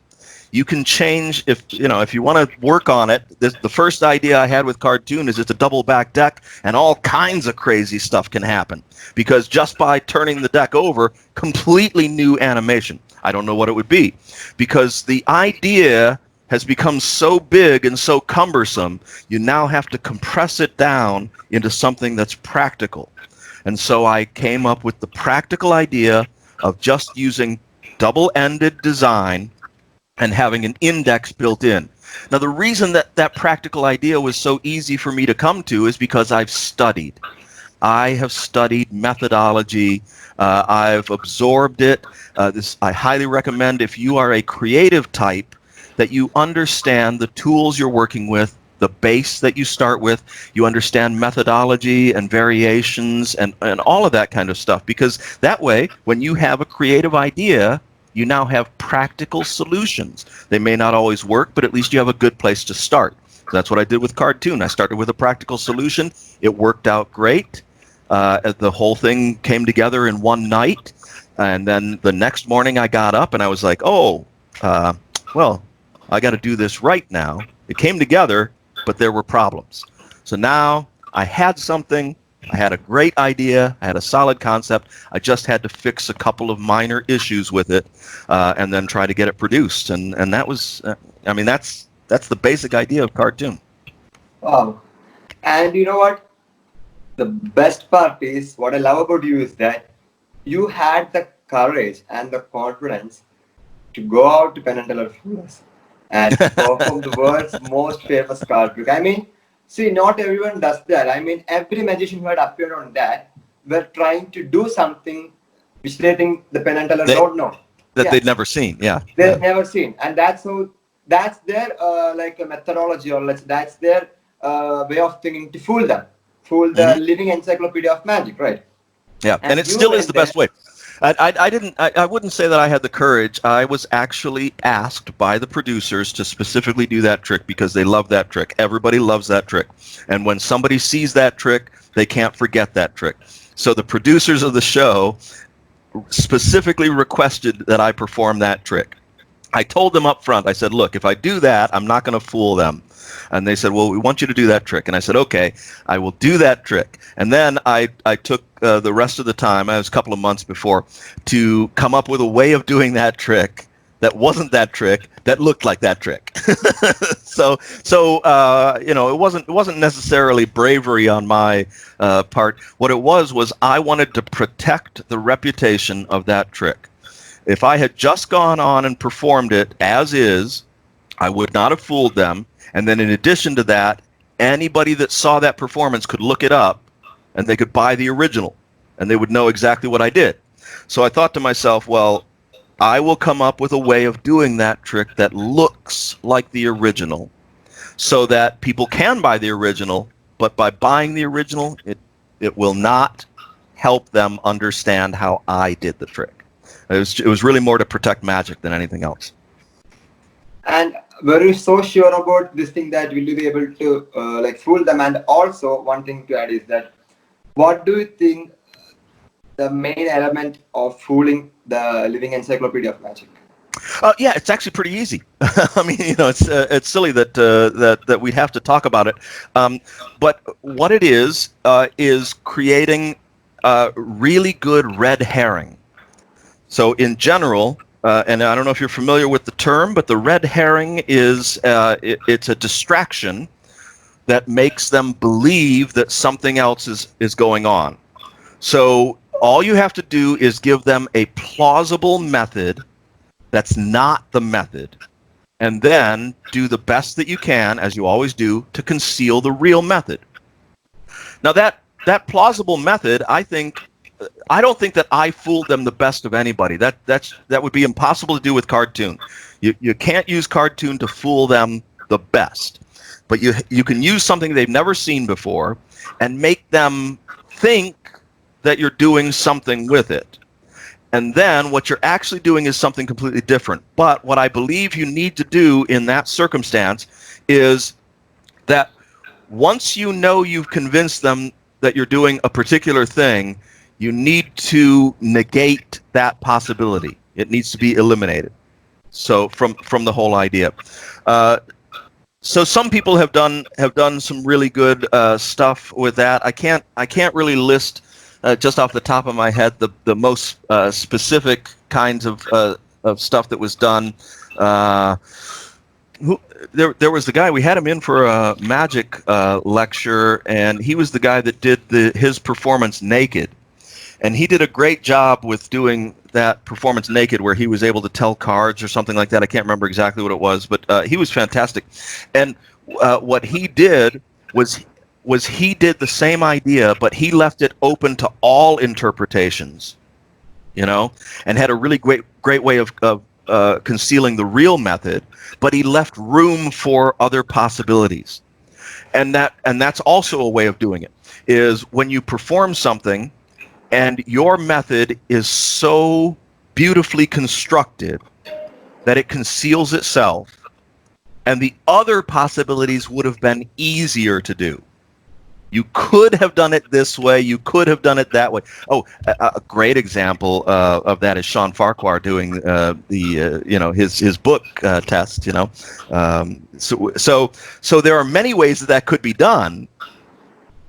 You can change if you want to work on it. The first idea I had with Card-Toon is it's a double back deck, and all kinds of crazy stuff can happen because just by turning the deck over, completely new animation. I don't know what it would be because the idea has become so big and so cumbersome, you now have to compress it down into something that's practical. And so I came up with the practical idea of just using double-ended design and having an index built in. Now, the reason that practical idea was so easy for me to come to is because I've studied. I have studied methodology. I've absorbed it. I highly recommend if you are a creative type that you understand the tools you're working with, the base that you start with, you understand methodology and variations and all of that kind of stuff. Because that way, when you have a creative idea, you now have practical solutions. They may not always work, but at least you have a good place to start. So that's what I did with Card-Toon. I started with a practical solution. It worked out great. The whole thing came together in one night. And then the next morning I got up and I was like, well, I got to do this right now. It came together, but there were problems. So now I had something. I had a great idea. I had a solid concept. I just had to fix a couple of minor issues with it and then try to get it produced. And that was, that's the basic idea of Card-Toon. Wow. And you know what? the best part is, what I love about you is that you had the courage and the confidence to go out to Penn and Teller Fullers and perform the world's most famous card trick. I mean, see, not everyone does that. I mean, every magician who had appeared on that were trying to do something which they think the Penn and Teller don't know. That they'd never seen, They've never seen. And that's their like a methodology, or that's their way of thinking to fool them. Fool the living encyclopedia of magic, right? Yeah, and it still is the best way. I wouldn't say that I had the courage. I was actually asked by the producers to specifically do that trick because they love that trick. Everybody loves that trick. And when somebody sees that trick, they can't forget that trick. So the producers of the show specifically requested that I perform that trick. I told them up front, I said, look, if I do that, I'm not going to fool them. And they said, well, we want you to do that trick. And I said, okay, I will do that trick. And then I took the rest of the time, I was a couple of months before, to come up with a way of doing that trick that wasn't that trick, that looked like that trick. So it wasn't necessarily bravery on my part. What it was I wanted to protect the reputation of that trick. If I had just gone on and performed it as is, I would not have fooled them. And then in addition to that, anybody that saw that performance could look it up and they could buy the original and they would know exactly what I did. So I thought to myself, well, I will come up with a way of doing that trick that looks like the original so that people can buy the original, but by buying the original, it will not help them understand how I did the trick. It was really more to protect magic than anything else. And were you so sure about this thing that will you be able to like fool them? And also one thing to add is that, what do you think the main element of fooling the living encyclopedia of magic? Yeah, it's actually pretty easy. I mean, it's silly that we have to talk about it. But what it is creating really good red herring. So in general, and I don't know if you're familiar with the term, but the red herring is it's a distraction that makes them believe that something else is going on. So all you have to do is give them a plausible method that's not the method, and then do the best that you can, as you always do, to conceal the real method. Now that plausible method, I don't think that I fooled them the best of anybody. That would be impossible to do with Card-Toon. You can't use Card-Toon to fool them the best, but you can use something they've never seen before and make them think that you're doing something with it. And then what you're actually doing is something completely different. But what I believe you need to do in that circumstance is that once you know you've convinced them that you're doing a particular thing, you need to negate that possibility. It needs to be eliminated. So from the whole idea. So some people have done some really good stuff with that. I can't really list just off the top of my head the most specific kinds of stuff that was done. There was the guy, we had him in for a magic lecture, and he was the guy that did his performance naked. And he did a great job with doing that performance naked, where he was able to tell cards or something like that. I can't remember exactly what it was, but he was fantastic. And what he did was he did the same idea, but he left it open to all interpretations, and had a really great way of concealing the real method, but he left room for other possibilities. And that's also a way of doing it, is when you perform something and your method is so beautifully constructed that it conceals itself, and the other possibilities would have been easier to do. You could have done it this way. You could have done it that way. Oh, a great example of that is Sean Farquhar doing his book test. So there are many ways that could be done,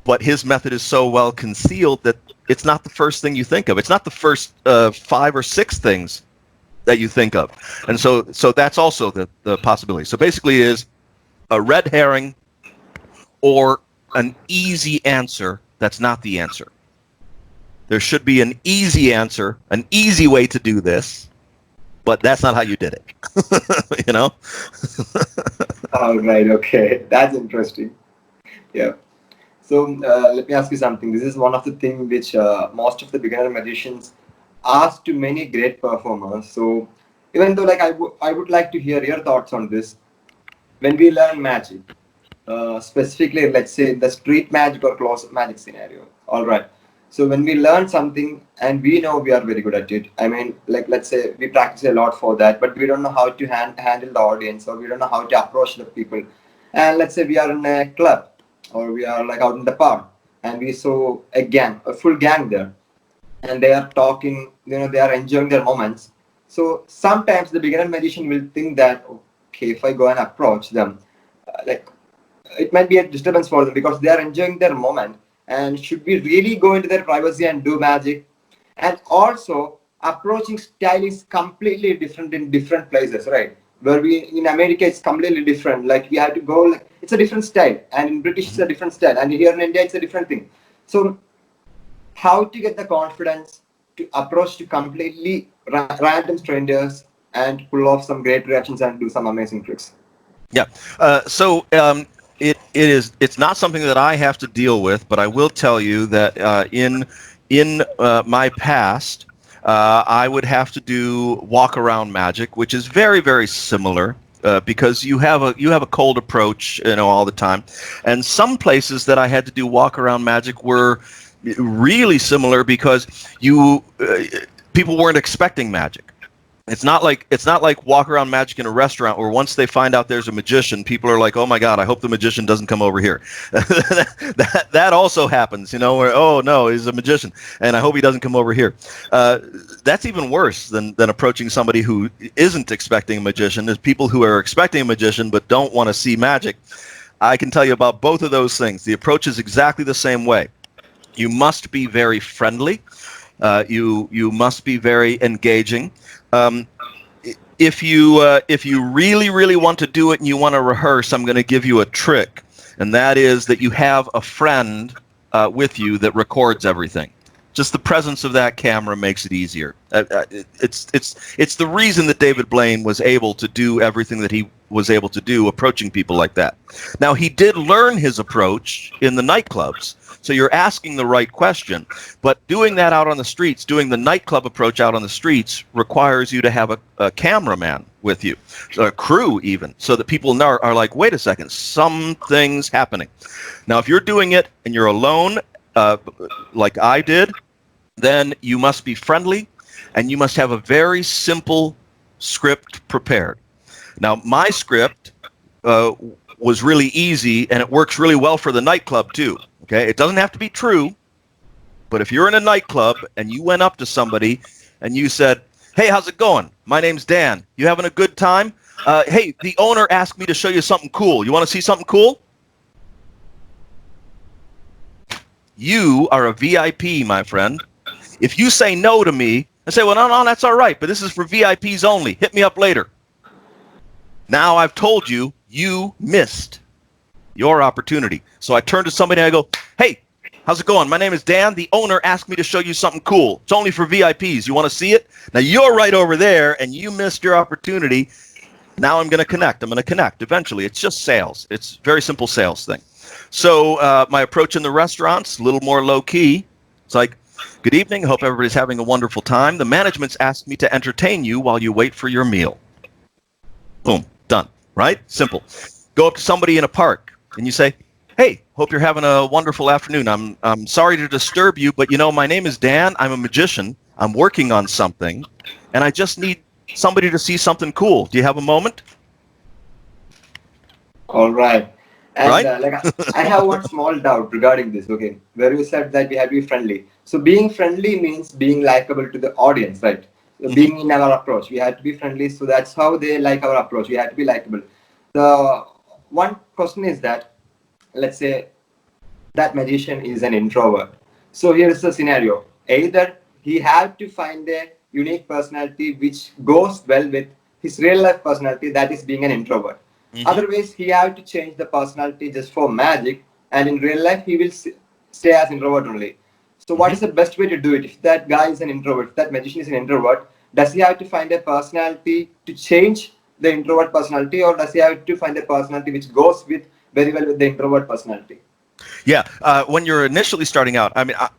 but his method is so well concealed that it's not the first thing you think of. It's not the first 5 or 6 things that you think of, and so that's also the possibility. So basically, it is a red herring or an easy answer That's not the answer. There should be an easy answer, an easy way to do this, but that's not how you did it. You know? All right. Okay. That's interesting. Yeah. So let me ask you something. This is one of the things which most of the beginner magicians ask to many great performers. So even though like I would like to hear your thoughts on this. When we learn magic, specifically let's say the street magic or closet magic scenario. All right. So when we learn something and we know we are very good at it, I mean, like let's say we practice a lot for that, but we don't know how to handle the audience, or we don't know how to approach the people. And let's say we are in a club, or we are like out in the park, and we saw a full gang there, and they are talking, they are enjoying their moments. So sometimes the beginner magician will think that, okay, if I go and approach them, like it might be a disturbance for them because they are enjoying their moment. And should we really go into their privacy and do magic? And also, approaching style is completely different in different places, right? Where in America, it's completely different. Like we have to go, like it's a different style, and in British, it's a different style, and here in India, it's a different thing. So, how to get the confidence to approach to completely random strangers and pull off some great reactions and do some amazing tricks? Yeah. It's not something that I have to deal with, but I will tell you that in my past, I would have to do walk around magic, which is very, very similar because you have a cold approach, all the time, and some places that I had to do walk around magic were really similar because people weren't expecting magic. It's not like walk around magic in a restaurant where once they find out there's a magician, people are like, oh my God, I hope the magician doesn't come over here. that also happens, where, oh no, he's a magician and I hope he doesn't come over here. That's even worse than approaching somebody who isn't expecting a magician. There's people who are expecting a magician but don't want to see magic. I can tell you about both of those things. The approach is exactly the same way. You must be very friendly. You must be very engaging. If you really, really want to do it and you want to rehearse, I'm going to give you a trick, and that is that you have a friend with you that records everything. Just the presence of that camera makes it easier. It's the reason that David Blaine was able to do everything that he was able to do approaching people like that. Now, he did learn his approach in the nightclubs. So you're asking the right question, but doing that out on the streets, doing the nightclub approach out on the streets requires you to have a cameraman with you, a crew even, so that people are like, wait a second, something's happening. Now, if you're doing it and you're alone, like I did, then you must be friendly and you must have a very simple script prepared. Now, my script was really easy and it works really well for the nightclub too. Okay, it doesn't have to be true, but if you're in a nightclub and you went up to somebody and you said, hey, how's it going? My name's Dan. You having a good time? Hey, the owner asked me to show you something cool. You want to see something cool? You are a VIP, my friend. If you say no to me, I say, well, no, that's all right, but this is for VIPs only. Hit me up later. Now I've told you, you missed your opportunity. So I turn to somebody and I go, hey, how's it going? My name is Dan. The owner asked me to show you something cool. It's only for VIPs. You want to see it? Now you're right over there and you missed your opportunity. Now I'm going to connect. Eventually. It's just sales. It's a very simple sales thing. So my approach in the restaurants, a little more low key. It's like, good evening. Hope everybody's having a wonderful time. The management's asked me to entertain you while you wait for your meal. Boom. Done. Right? Simple. Go up to somebody in a park and you say, hey, hope you're having a wonderful afternoon. I'm sorry to disturb you, but my name is Dan. I'm a magician. I'm working on something, and I just need somebody to see something cool. Do you have a moment? All right. And right? I have one small doubt regarding this, okay, where you said that we have to be friendly. So being friendly means being likable to the audience, right? So being in our approach, we have to be friendly. So that's how they like our approach. We have to be likable. The one question is that, let's say that magician is an introvert. So here's the scenario. Either he had to find a unique personality which goes well with his real life personality, that is being an introvert. Otherwise, he had to change the personality just for magic, and in real life he will stay as introvert only. So what is the best way to do it? If that guy is an introvert, if that magician is an introvert, does he have to find a personality to change the introvert personality, or does he have to find a personality which goes with very well with the introvert personality? Yeah, when you're initially starting out, I mean, I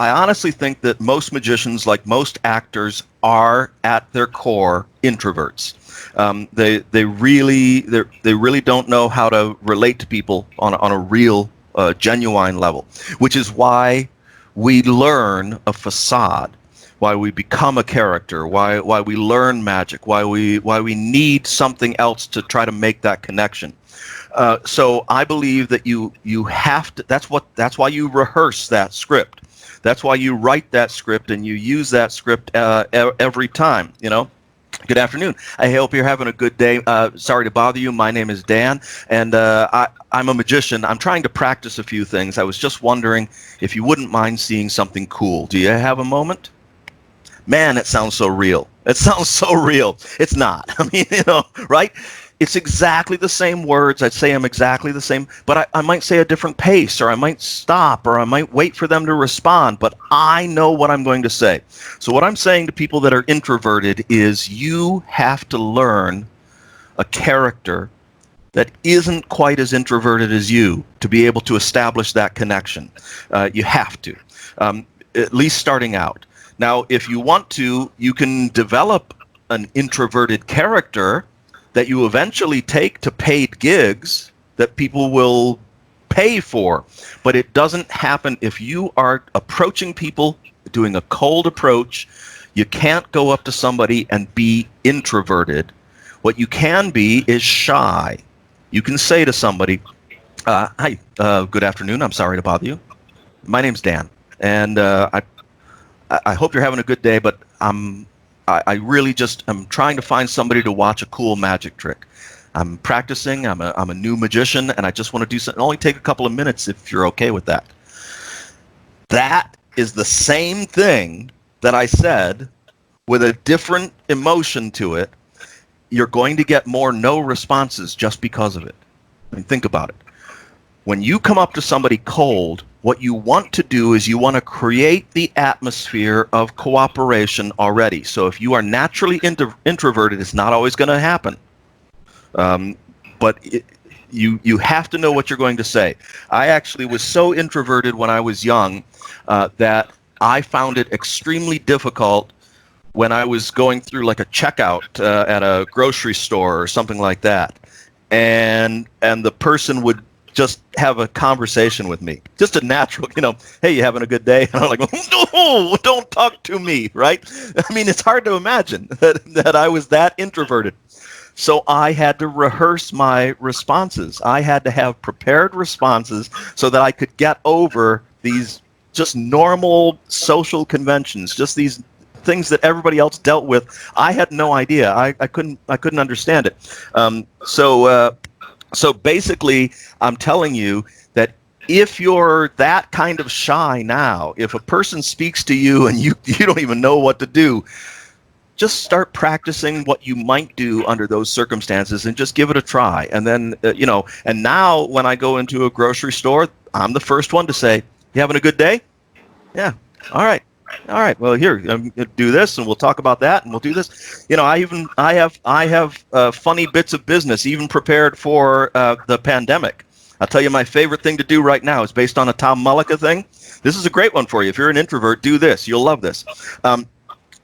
honestly think that most magicians, like most actors, are at their core introverts. They really don't know how to relate to people on a real, genuine level, which is why we learn a facade, why we become a character, why we learn magic, why we need something else to try to make that connection. So I believe that you have to. That's why you rehearse that script. That's why you write that script and you use that script every time. You know. Good afternoon. I hope you're having a good day. Sorry to bother you. My name is Dan, and I'm a magician. I'm trying to practice a few things. I was just wondering if you wouldn't mind seeing something cool. Do you have a moment? Man, it sounds so real. It sounds so real. It's not. I mean, right? It's exactly the same words. I'd say them exactly the same, but I might say a different pace, or I might stop, or I might wait for them to respond, but I know what I'm going to say. So what I'm saying to people that are introverted is you have to learn a character that isn't quite as introverted as you to be able to establish that connection. You have to, at least starting out. Now, if you want to, you can develop an introverted character that you eventually take to paid gigs that people will pay for. But it doesn't happen if you are approaching people, doing a cold approach. You can't go up to somebody and be introverted. What you can be is shy. You can say to somebody, hi, good afternoon, I'm sorry to bother you. My name's Dan, and I hope you're having a good day, but I really just am trying to find somebody to watch a cool magic trick. I'm practicing. I'm a new magician, and I just want to do something. Only take a couple of minutes if you're okay with that. That is the same thing that I said with a different emotion to it. You're going to get more no responses just because of it. I mean, think about it. When you come up to somebody cold, what you want to do is you want to create the atmosphere of cooperation already. So if you are naturally introverted, it's not always going to happen. But you have to know what you're going to say. I actually was so introverted when I was young that I found it extremely difficult when I was going through like a checkout at a grocery store or something like that. And the person would just have a conversation with me, just a natural, hey, you having a good day? And I'm like, no, don't talk to me, right? I mean, it's hard to imagine that I was that introverted. So I had to rehearse my responses. I had to have prepared responses so that I could get over these just normal social conventions, just these things that everybody else dealt with. I had no idea. I couldn't understand it. So basically, I'm telling you that if you're that kind of shy now, if a person speaks to you and you don't even know what to do, just start practicing what you might do under those circumstances and just give it a try. And then, and now when I go into a grocery store, I'm the first one to say, you having a good day? Yeah. All right. Well, here, I'm gonna do this, and we'll talk about that, and we'll do this. I have funny bits of business even prepared for the pandemic. I'll tell you, my favorite thing to do right now is based on a Tom Mullica thing. This is a great one for you. If you're an introvert, do this. You'll love this.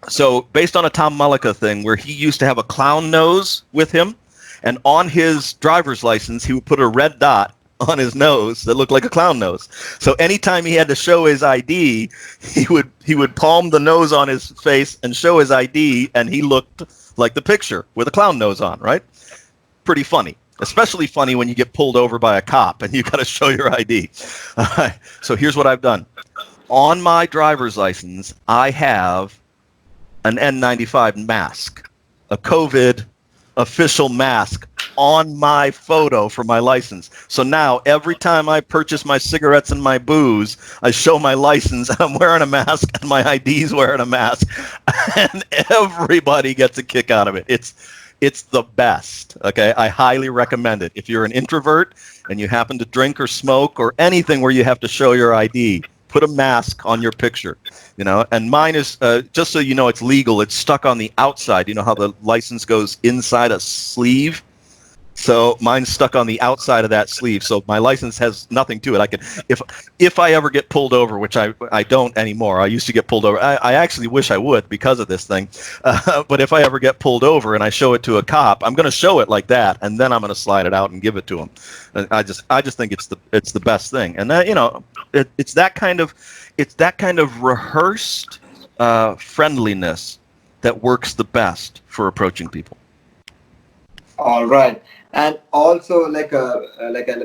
So based on a Tom Mullica thing where he used to have a clown nose with him, and on his driver's license, he would put a red dot on his nose that looked like a clown nose. So anytime he had to show his ID, he would palm the nose on his face and show his ID, and he looked like the picture with a clown nose on, right? Pretty funny. Especially funny when you get pulled over by a cop and you got to show your ID. So here's what I've done. On my driver's license, I have an N95 mask, a COVID official mask on my photo for my license. So now every time I purchase my cigarettes and my booze, I show my license and I'm wearing a mask and my ID's wearing a mask, and everybody gets a kick out of it. It's the best. Okay, I highly recommend it. If you're an introvert and you happen to drink or smoke or anything where you have to show your ID, put a mask on your picture. And mine is just so you know, it's legal. It's stuck on the outside. You know how the license goes inside a sleeve. So mine's stuck on the outside of that sleeve. So my license has nothing to it. I can, if I ever get pulled over, which I don't anymore. I used to get pulled over. I actually wish I would because of this thing. But if I ever get pulled over and I show it to a cop, I'm going to show it like that, and then I'm going to slide it out and give it to him. I just think it's the best thing. And that, it's that kind of rehearsed friendliness that works the best for approaching people. All right. And also, let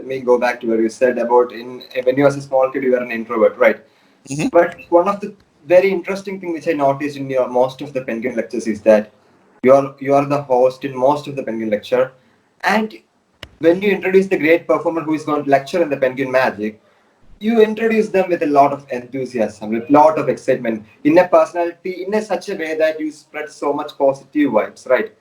me go back to where you said about when you were a small kid, you were an introvert, right? Mm-hmm. But one of the very interesting thing which I noticed in your most of the Penguin lectures is that you are the host in most of the Penguin lecture, and when you introduce the great performer who is going to lecture in the Penguin Magic, you introduce them with a lot of enthusiasm, with a lot of excitement, in a personality, in such a way that you spread so much positive vibes, right?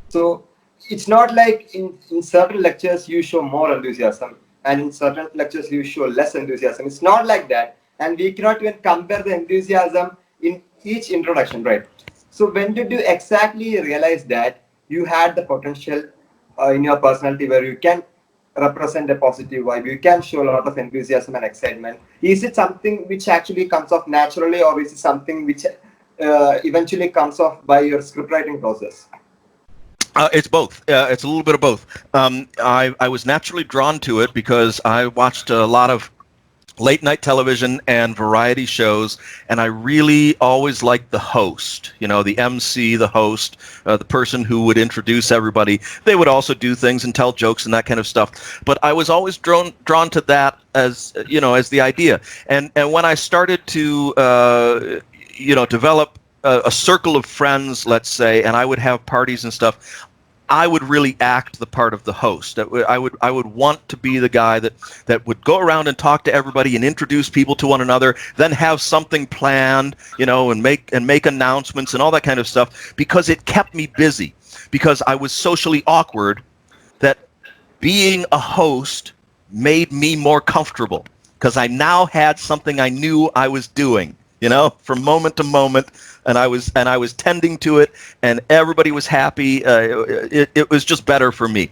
So it's not like in certain lectures you show more enthusiasm and in certain lectures you show less enthusiasm. It's not like that, and we cannot even compare the enthusiasm in each introduction, right? So when did you exactly realize that you had the potential in your personality where you can represent a positive vibe, you can show a lot of enthusiasm and excitement? Is it something which actually comes off naturally, or is it something which eventually comes off by your scriptwriting process? It's both. It's a little bit of both. I was naturally drawn to it because I watched a lot of late night television and variety shows, and I really always liked the host, the MC, the host, the person who would introduce everybody. They would also do things and tell jokes and that kind of stuff. But I was always drawn to that as the idea. And when I started to develop a circle of friends, let's say, and I would have parties and stuff, I would really act the part of the host. I would want to be the guy that would go around and talk to everybody and introduce people to one another, then have something planned, and make announcements and all that kind of stuff, because it kept me busy. Because I was socially awkward, that being a host made me more comfortable, because I now had something I knew I was doing, from moment to moment. And I was tending to it, and everybody was happy. It was just better for me,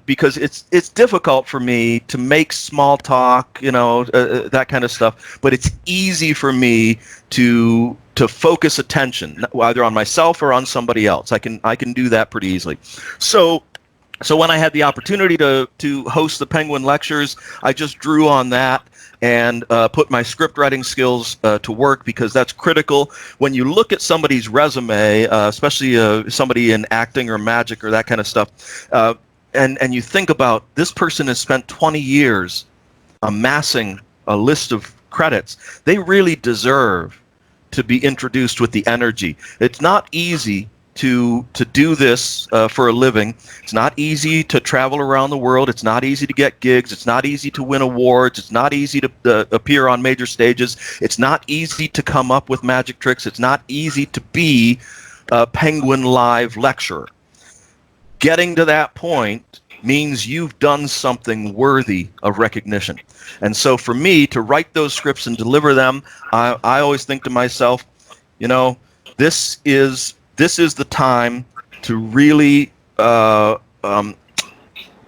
because it's difficult for me to make small talk, that kind of stuff. But it's easy for me to focus attention, either on myself or on somebody else. I can do that pretty easily. So when I had the opportunity to host the Penguin Lectures, I just drew on that and put my script writing skills to work, because that's critical. When you look at somebody's resume, especially somebody in acting or magic or that kind of stuff, and you think about, this person has spent 20 years amassing a list of credits, they really deserve to be introduced with the energy. It's not easy to do this for a living. It's not easy to travel around the world. It's not easy to get gigs. It's not easy to win awards. It's not easy to appear on major stages. It's not easy to come up with magic tricks. It's not easy to be a Penguin Live lecturer. Getting to that point means you've done something worthy of recognition. And so for me to write those scripts and deliver them, I always think to myself, this is the time to really blow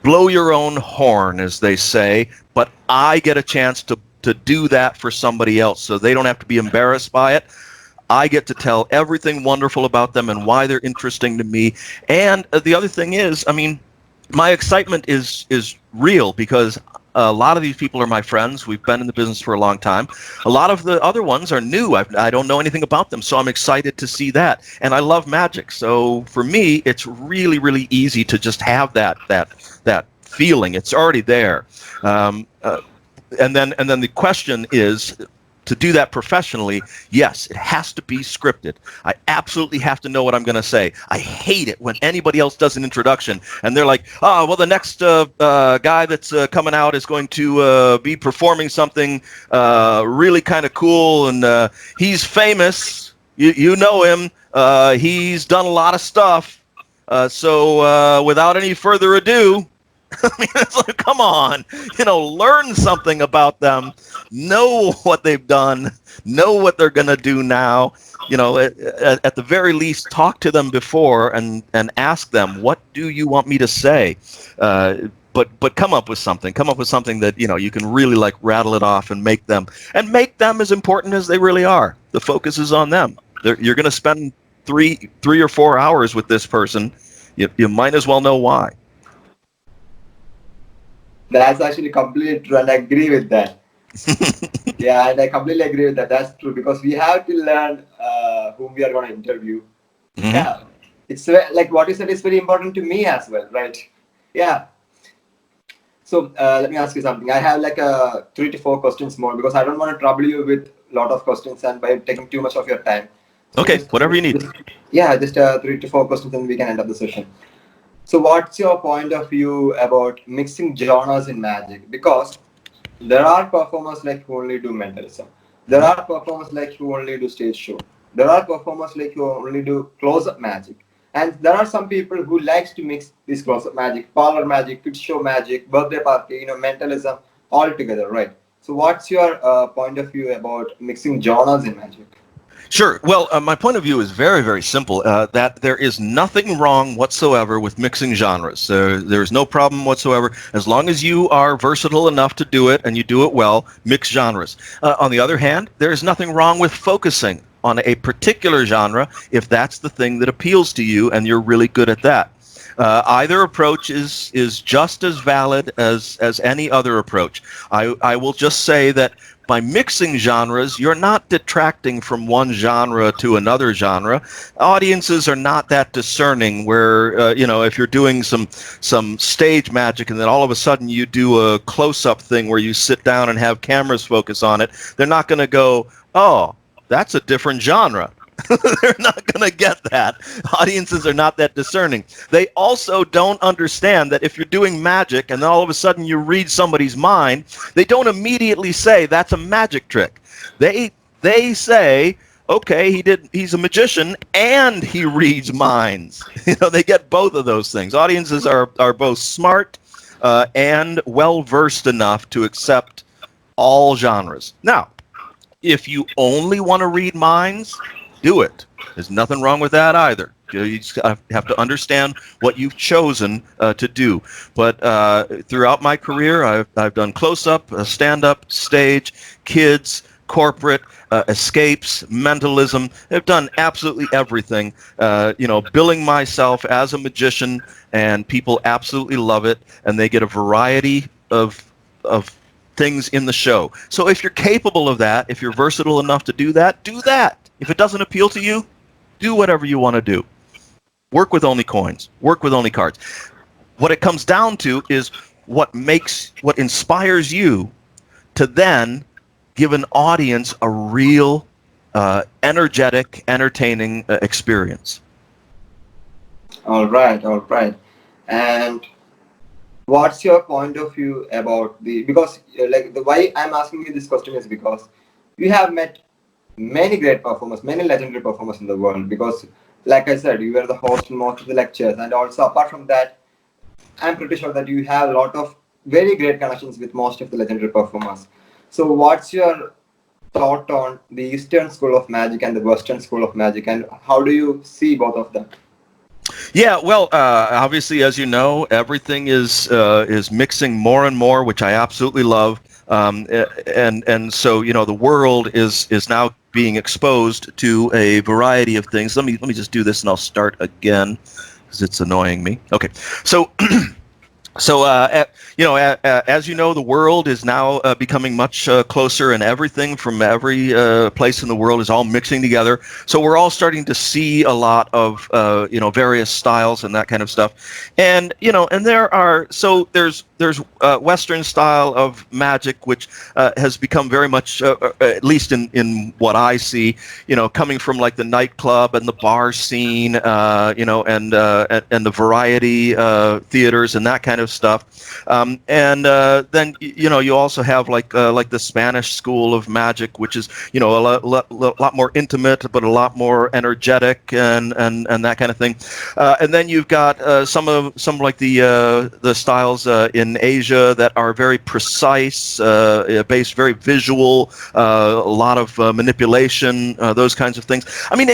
your own horn, as they say, but I get a chance to do that for somebody else, so they don't have to be embarrassed by it. I get to tell everything wonderful about them and why they're interesting to me. And the other thing is, my excitement is real, because a lot of these people are my friends. We've been in the business for a long time. A lot of the other ones are new. I don't know anything about them, so I'm excited to see that. And I love magic, so for me, it's really, really easy to just have that feeling. It's already there. And then the question is, to do that professionally, yes, it has to be scripted. I absolutely have to know what I'm going to say. I hate it when anybody else does an introduction and they're like, oh, well, the next guy that's coming out is going to be performing something really kind of cool, and he's famous. You know him. He's done a lot of stuff. So without any further ado, I mean, it's like, come on, learn something about them, know what they've done, know what they're going to do now. At the very least, talk to them before and ask them, what do you want me to say? But come up with something. Come up with something that you can really like rattle it off and make them as important as they really are. The focus is on them. You're going to spend three or 4 hours with this person. You might as well know why. That's actually completely true, and I agree with that. Yeah, and I completely agree with that. That's true, because we have to learn whom we are going to interview. Mm-hmm. Yeah, it's like what you said is very important to me as well, right? Yeah. So let me ask you something. I have like 3 to 4 questions more, because I don't want to trouble you with a lot of questions and by taking too much of your time. So okay, whatever you need. Just 3 to 4 questions, and we can end up the session. So what's your point of view about mixing genres in magic? Because there are performers like who only do mentalism. There are performers like who only do stage show. There are performers like who only do close-up magic. And there are some people who likes to mix this close-up magic, parlor magic, kids show magic, birthday party, mentalism, all together, right? So what's your point of view about mixing genres in magic? Sure. Well, my point of view is very, very simple, that there is nothing wrong whatsoever with mixing genres. There's no problem whatsoever. As long as you are versatile enough to do it and you do it well, mix genres. On the other hand, there is nothing wrong with focusing on a particular genre if that's the thing that appeals to you and you're really good at that. Either approach is just as valid as any other approach. I will just say that by mixing genres, you're not detracting from one genre to another genre. Audiences are not that discerning where, if you're doing some stage magic and then all of a sudden you do a close-up thing where you sit down and have cameras focus on it, they're not going to go, oh, that's a different genre. They're not going to get that. Audiences are not that discerning. They also don't understand that if you're doing magic and then all of a sudden you read somebody's mind, they don't immediately say that's a magic trick. They say, okay, he's a magician and he reads minds. They get both of those things. Audiences are both smart and well-versed enough to accept all genres. Now, if you only want to read minds, do it. There's nothing wrong with that either. You just have to understand what you've chosen to do. But throughout my career, I've done close-up, stand-up, stage, kids, corporate, escapes, mentalism. I've done absolutely everything. Billing myself as a magician, and people absolutely love it, and they get a variety of things in the show. So if you're capable of that, if you're versatile enough to do that, do that. If it doesn't appeal to you, do whatever you want to do. Work with only coins. Work with only cards. What it comes down to is what inspires you to then give an audience a real, energetic, entertaining experience. All right. And what's your point of view about because why I'm asking you this question is because you have met many great performers, many legendary performers in the world, because like I said, you were the host in most of the lectures, and also apart from that, I'm pretty sure that you have a lot of very great connections with most of the legendary performers. So what's your thought on the Eastern School of Magic and the Western School of Magic, and how do you see both of them? Yeah, well, obviously, as you know, everything is mixing more and more, which I absolutely love. And so the world is now being exposed to a variety of things. Let me just do this, and I'll start again because it's annoying me. Okay, so. As you know, the world is now becoming much closer, and everything from every place in the world is all mixing together. So we're all starting to see a lot of various styles and that kind of stuff. And and there's Western style of magic, which has become very much, at least in what I see, coming from like the nightclub and the bar scene, and the variety theaters and that kind of of stuff. And then you also have like the Spanish school of magic, which is a lot more intimate, but a lot more energetic and that kind of thing. And then you've got some like the styles in Asia that are very precise, based, very visual, a lot of manipulation, those kinds of things. I mean,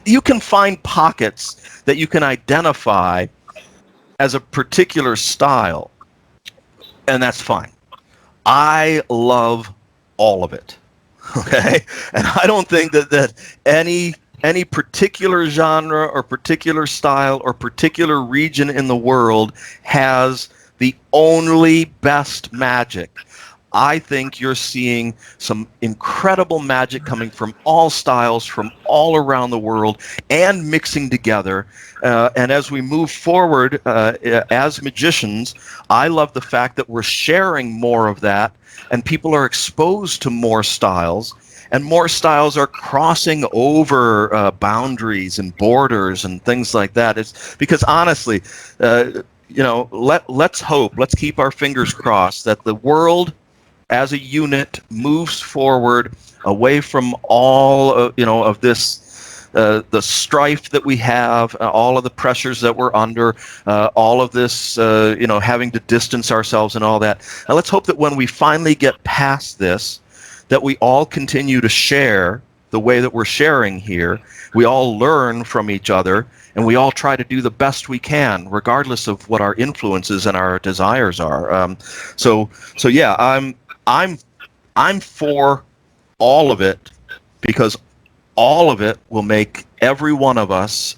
you can find pockets that you can identify as a particular style, and that's fine. I love all of it, okay? And I don't think that any particular genre or particular style or particular region in the world has the only best magic. I think you're seeing some incredible magic coming from all styles, from all around the world, and mixing together. And as we move forward as magicians, I love the fact that we're sharing more of that, and people are exposed to more styles, and more styles are crossing over boundaries and borders and things like that. It's because honestly, let's hope, let's keep our fingers crossed that the world as a unit moves forward away from all of this, the strife that we have, all of the pressures that we're under, all of this, having to distance ourselves and all that. Now let's hope that when we finally get past this, that we all continue to share the way that we're sharing here. We all learn from each other, and we all try to do the best we can, regardless of what our influences and our desires are. So yeah, I'm for all of it, because all of it will make every one of us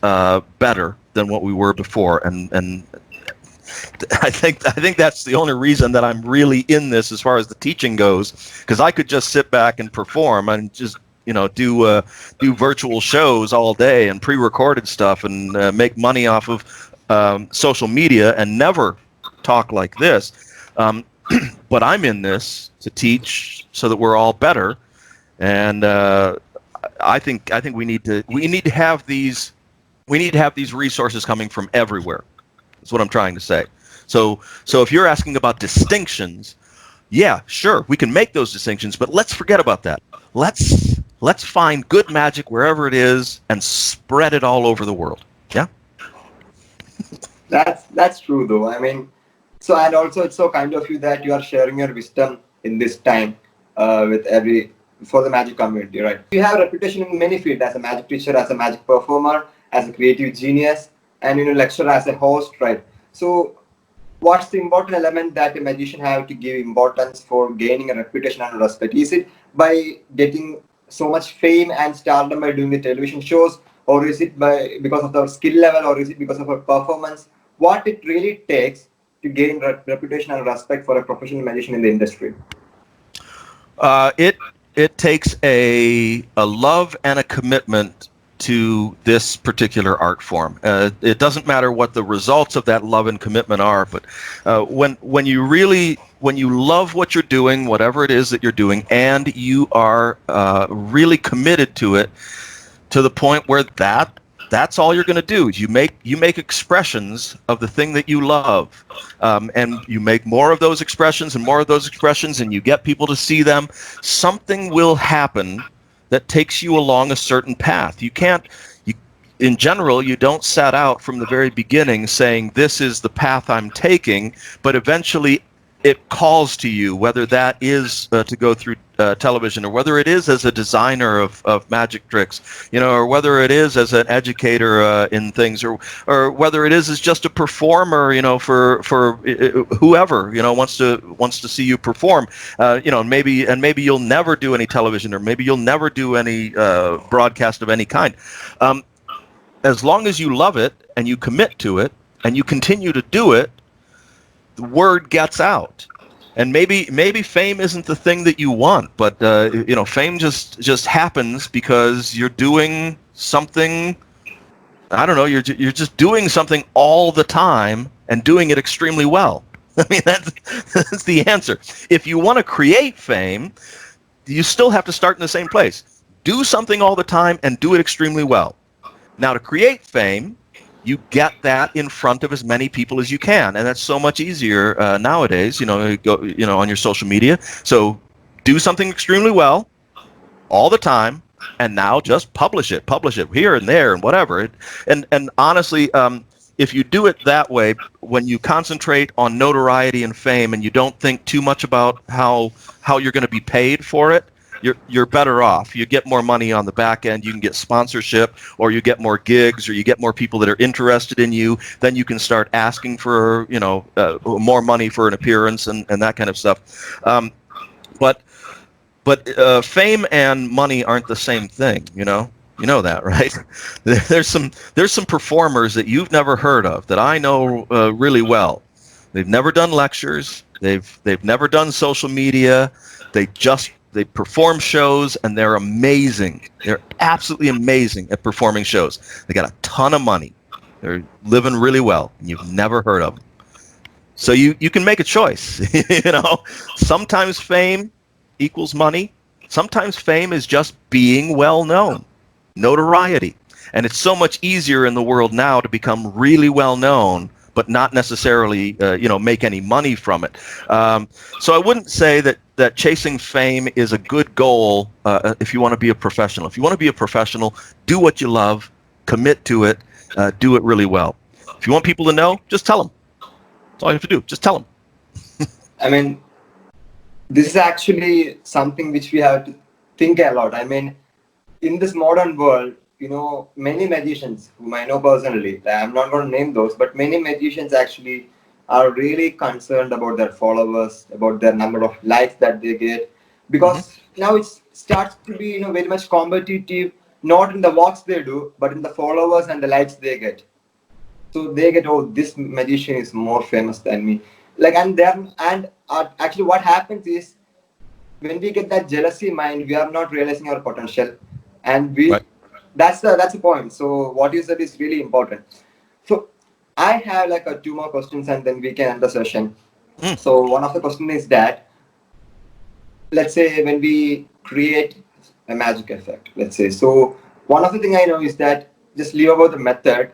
better than what we were before, and I think that's the only reason that I'm really in this as far as the teaching goes, because I could just sit back and perform and just do virtual shows all day and pre-recorded stuff and make money off of social media and never talk like this. But I'm in this to teach so that we're all better, and I think we need to have these resources coming from everywhere. That's what I'm trying to say. So if you're asking about distinctions, yeah, sure, we can make those distinctions, but let's forget about that. Let's find good magic wherever it is and spread it all over the world. Yeah. That's true, though. I mean, so, and also it's so kind of you that you are sharing your wisdom in this time for the magic community, right? You have a reputation in many fields as a magic teacher, as a magic performer, as a creative genius, and lecturer, as a host, right? So what's the important element that a magician have to give importance for gaining a reputation and respect? Is it by getting so much fame and stardom by doing the television shows, or is it because of their skill level, or is it because of a performance? What it really takes to gain reputation and respect for a professional magician in the industry? It takes a love and a commitment to this particular art form. It doesn't matter what the results of that love and commitment are, but when you love what you're doing, whatever it is that you're doing, and you are really committed to it, to the point where that's all you're going to do. You make expressions of the thing that you love, and you make more of those expressions and more of those expressions, and you get people to see them. Something will happen that takes you along a certain path. In general, you don't set out from the very beginning saying, this is the path I'm taking, but eventually it calls to you, whether that is to go through television, or whether it is as a designer of magic tricks, or whether it is as an educator in things, or whether it is as just a performer, for whoever wants to see you perform, maybe you'll never do any television, or maybe you'll never do any broadcast of any kind. As long as you love it and you commit to it and you continue to do it, the word gets out. And maybe fame isn't the thing that you want, but fame just happens because you're doing something. I don't know. You're just doing something all the time and doing it extremely well. I mean, that's the answer. If you want to create fame, you still have to start in the same place. Do something all the time and do it extremely well. Now, to create fame, you get that in front of as many people as you can, and that's so much easier nowadays. On your social media. So do something extremely well all the time, and now just publish it here and there and whatever. And honestly, if you do it that way, when you concentrate on notoriety and fame, and you don't think too much about how you're going to be paid for it, you're better off. You get more money on the back end. You can get sponsorship, or you get more gigs, or you get more people that are interested in you. Then you can start asking for more money for an appearance and that kind of stuff. But fame and money aren't the same thing. You know that, right? There's some performers that you've never heard of that I know really well. They've never done lectures. They've never done social media. They perform shows, and they're amazing. They're absolutely amazing at performing shows. They got a ton of money. They're living really well, and you've never heard of them. So you can make a choice. Sometimes fame equals money. Sometimes fame is just being well known, notoriety. And it's so much easier in the world now to become really well known, but not necessarily make any money from it. So I wouldn't say that chasing fame is a good goal if you want to be a professional. If you want to be a professional, do what you love, commit to it, do it really well. If you want people to know, just tell them. That's all you have to do. Just tell them. I mean, this is actually something which we have to think a lot. I mean, in this modern world, many magicians whom I know personally, I'm not going to name those, but many magicians actually are really concerned about their followers, about their number of likes that they get, because now it starts to be very much competitive, not in the works they do, but in the followers and the likes they get. So they get, oh, this magician is more famous than me. Actually what happens is, when we get that jealousy mind, we are not realizing our potential, and that's the point. So what you said is really important. So I have two more questions, and then we can end the session. So one of the questions is that, let's say when we create a magic effect, let's say, so one of the things I know is that just leave about the method,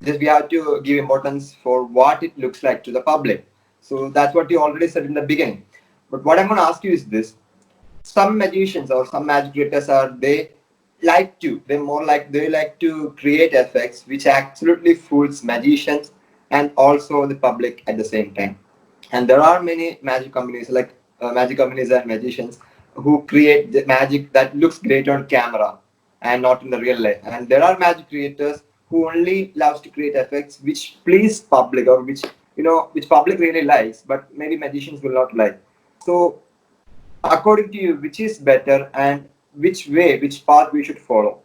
just we have to give importance for what it looks like to the public. So that's what you already said in the beginning. But what I'm going to ask you is this: some magicians or some magic creators they like to create effects which absolutely fools magicians and also the public at the same time. And there are many magic companies and magicians who create the magic that looks great on camera and not in the real life. And there are magic creators who only loves to create effects which please public, or which public really likes, but maybe magicians will not like. So according to you, which is better, and which path we should follow?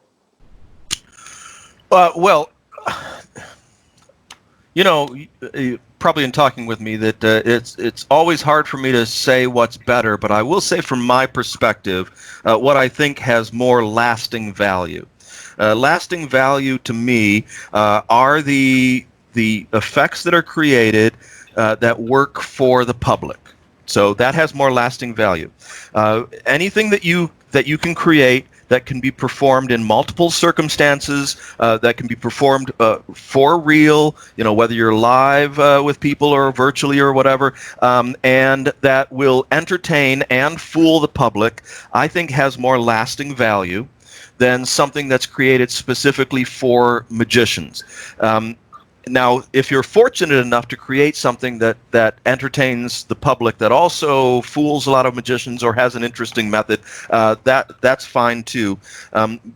Probably in talking with me that it's always hard for me to say what's better, but I will say from my perspective, what I think has more lasting value. Lasting value to me are the effects that are created that work for the public. So that has more lasting value. Anything that you can create that can be performed in multiple circumstances, that can be performed for real, whether you're live with people or virtually or whatever, and that will entertain and fool the public, I think has more lasting value than something that's created specifically for magicians. Now, if you're fortunate enough to create something that entertains the public, that also fools a lot of magicians or has an interesting method, that's fine too.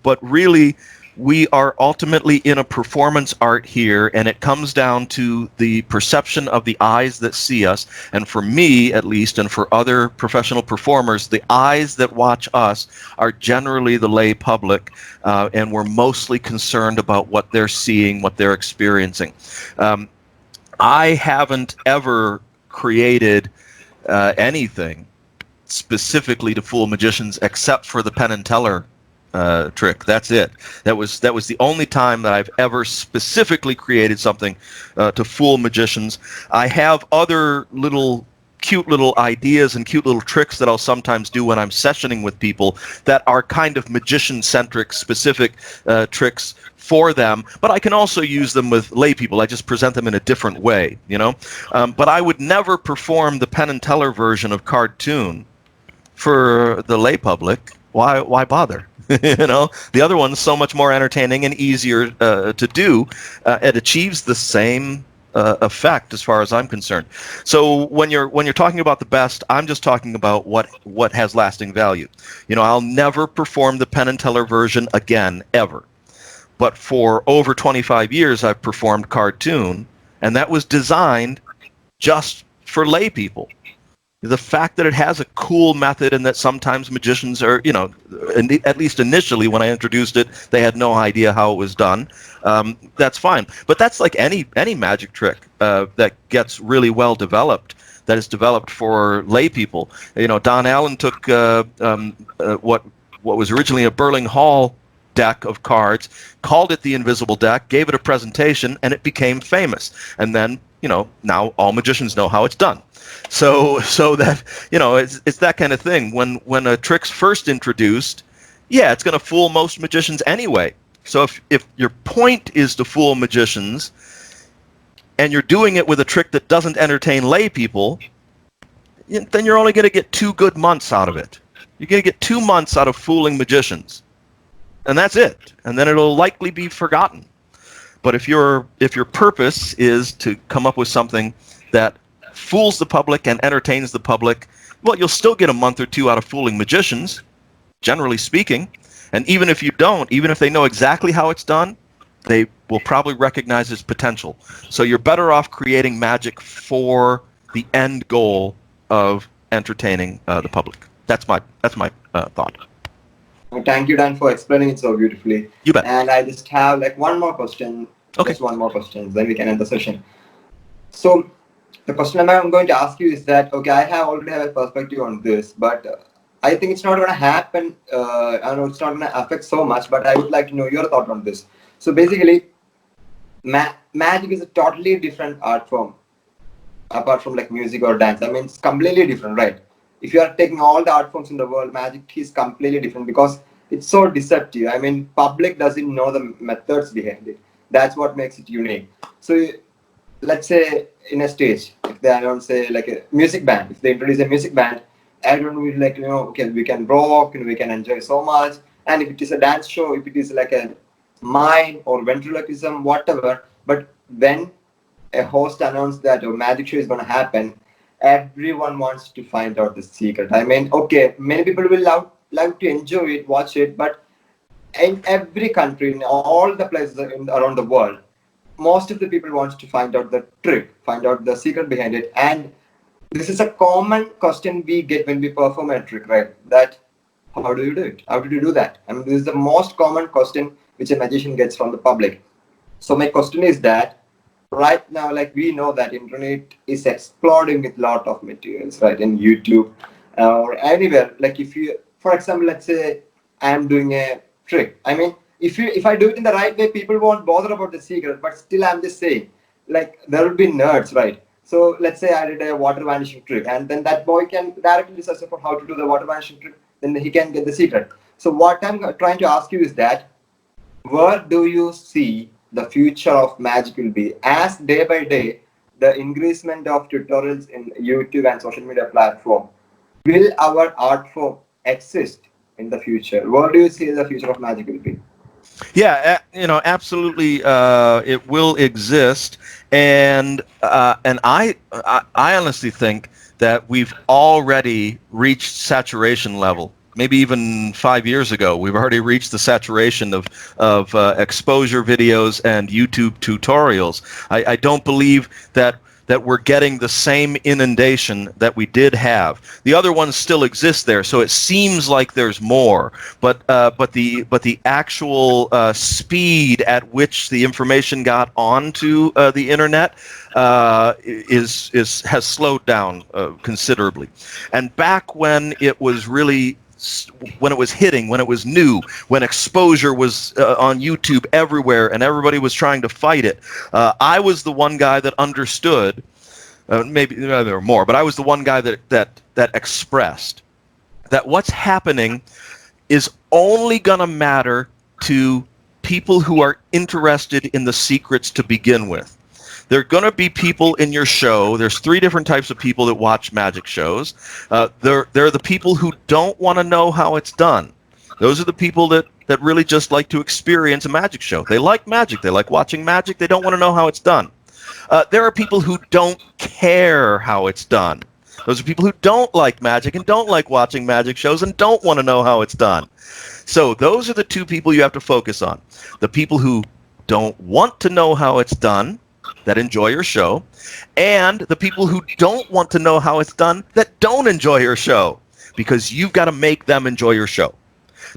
But really, we are ultimately in a performance art here, and it comes down to the perception of the eyes that see us. And for me, at least, and for other professional performers, the eyes that watch us are generally the lay public, and we're mostly concerned about what they're seeing, what they're experiencing. I haven't ever created anything specifically to fool magicians except for the Penn and Teller trick. That's it. That was the only time that I've ever specifically created something to fool magicians. I have other little cute little ideas and cute little tricks that I'll sometimes do when I'm sessioning with people that are kind of magician-centric, specific tricks for them, but I can also use them with lay people. I just present them in a different way, you know? But I would never perform the Penn and Teller version of Card-Toon for the lay public. Why bother? You know, the other one's so much more entertaining and easier to do. It achieves the same effect as far as I'm concerned. So when you're talking about the best, I'm just talking about what has lasting value. You know, I'll never perform the Penn and Teller version again, ever. But for over 25 years, I've performed Card-Toon, and that was designed just for lay people. The fact that it has a cool method and that sometimes magicians are, you know, at least initially when I introduced it, they had no idea how it was done. That's fine. But that's like any magic trick that gets really well developed, that is developed for lay people. You know, Don Allen took what was originally a Burling Hall deck of cards, called it the Invisible Deck, gave it a presentation, and it became famous. And then, you know, now all magicians know how it's done. So that, you know, it's that kind of thing. When a trick's first introduced, yeah, it's going to fool most magicians anyway. So if your point is to fool magicians, and you're doing it with a trick that doesn't entertain lay people, then you're only going to get 2 good months out of it. You're going to get 2 months out of fooling magicians. And that's it. And then it'll likely be forgotten. But if your purpose is to come up with something that fools the public and entertains the public, well, you'll still get a month or 2 out of fooling magicians, generally speaking. And even if you don't, even if they know exactly how it's done, they will probably recognize its potential. So you're better off creating magic for the end goal of entertaining the public. That's my thought. Thank you, Dan, for explaining it so beautifully. You bet. And I just have like one more question. Okay. Just one more question, then we can end the session. So the question I'm going to ask you is that, okay, I already have a perspective on this, but I think it's not going to happen. I know it's not going to affect so much, but I would like to know your thought on this. So basically, magic is a totally different art form, apart from like music or dance. I mean, it's completely different, right? If you are taking all the art forms in the world, magic is completely different because it's so deceptive. I mean, public doesn't know the methods behind it. That's what makes it unique. So let's say in a stage, if they announce like a music band, if they introduce a music band, everyone will like, you know, okay, we can rock and we can enjoy so much. And if it is a dance show, if it is like a mime or ventriloquism, whatever. But when a host announced that a magic show is going to happen, everyone wants to find out the secret. I mean, okay, many people will love to enjoy it, watch it, but in every country, in all the places around the world, most of the people want to find out the trick, find out the secret behind it. And this is a common question we get when we perform a trick, right? That, how do you do it? How did you do that? I mean, this is the most common question which a magician gets from the public. So my question is that, right now, like we know that internet is exploding with lot of materials, right? In YouTube or anywhere. Like if you, for example, let's say I'm doing a trick. I mean, if I do it in the right way, people won't bother about the secret. But still, I'm just saying, like there will be nerds, right? So let's say I did a water vanishing trick, and then that boy can directly search for how to do the water vanishing trick. Then he can get the secret. So what I'm trying to ask you is that, where do you see the future of magic will be, as day by day the increasement of tutorials in YouTube and social media platform? Will our art form exist in the future? Where do you see the future of magic will be? Yeah, you know, absolutely. It will exist, and I honestly think that we've already reached saturation level. Maybe even 5 years ago, we've already reached the saturation of exposure videos and YouTube tutorials. I don't believe that we're getting the same inundation that we did have. The other ones still exist there, so it seems like there's more. But the actual speed at which the information got onto the internet has slowed down considerably. And back when it was really when it was hitting, when it was new, when exposure was on YouTube everywhere and everybody was trying to fight it, I was the one guy that understood Maybe there were more, but I was the one guy that expressed that what's happening is only going to matter to people who are interested in the secrets to begin with. There are going to be people in your show. There's 3 different types of people that watch magic shows. There are the people who don't want to know how it's done. Those are the people that really just like to experience a magic show. They like magic. They like watching magic. They don't want to know how it's done. There are people who don't care how it's done. Those are people who don't like magic and don't like watching magic shows and don't want to know how it's done. So those are the 2 people you have to focus on. The people who don't want to know how it's done, that enjoy your show, and the people who don't want to know how it's done, that don't enjoy your show, because you've got to make them enjoy your show.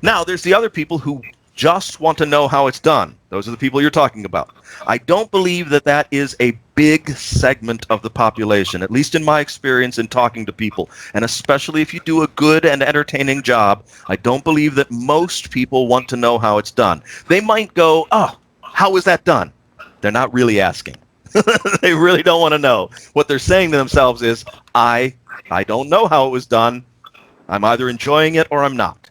Now, there's the other people who just want to know how it's done. Those are the people you're talking about. I don't believe that is a big segment of the population, at least in my experience in talking to people, and especially if you do a good and entertaining job. I don't believe that most people want to know how it's done. They might go, oh, how was that done? They're not really asking. They really don't want to know. What they're saying to themselves is, I don't know how it was done. I'm either enjoying it or I'm not.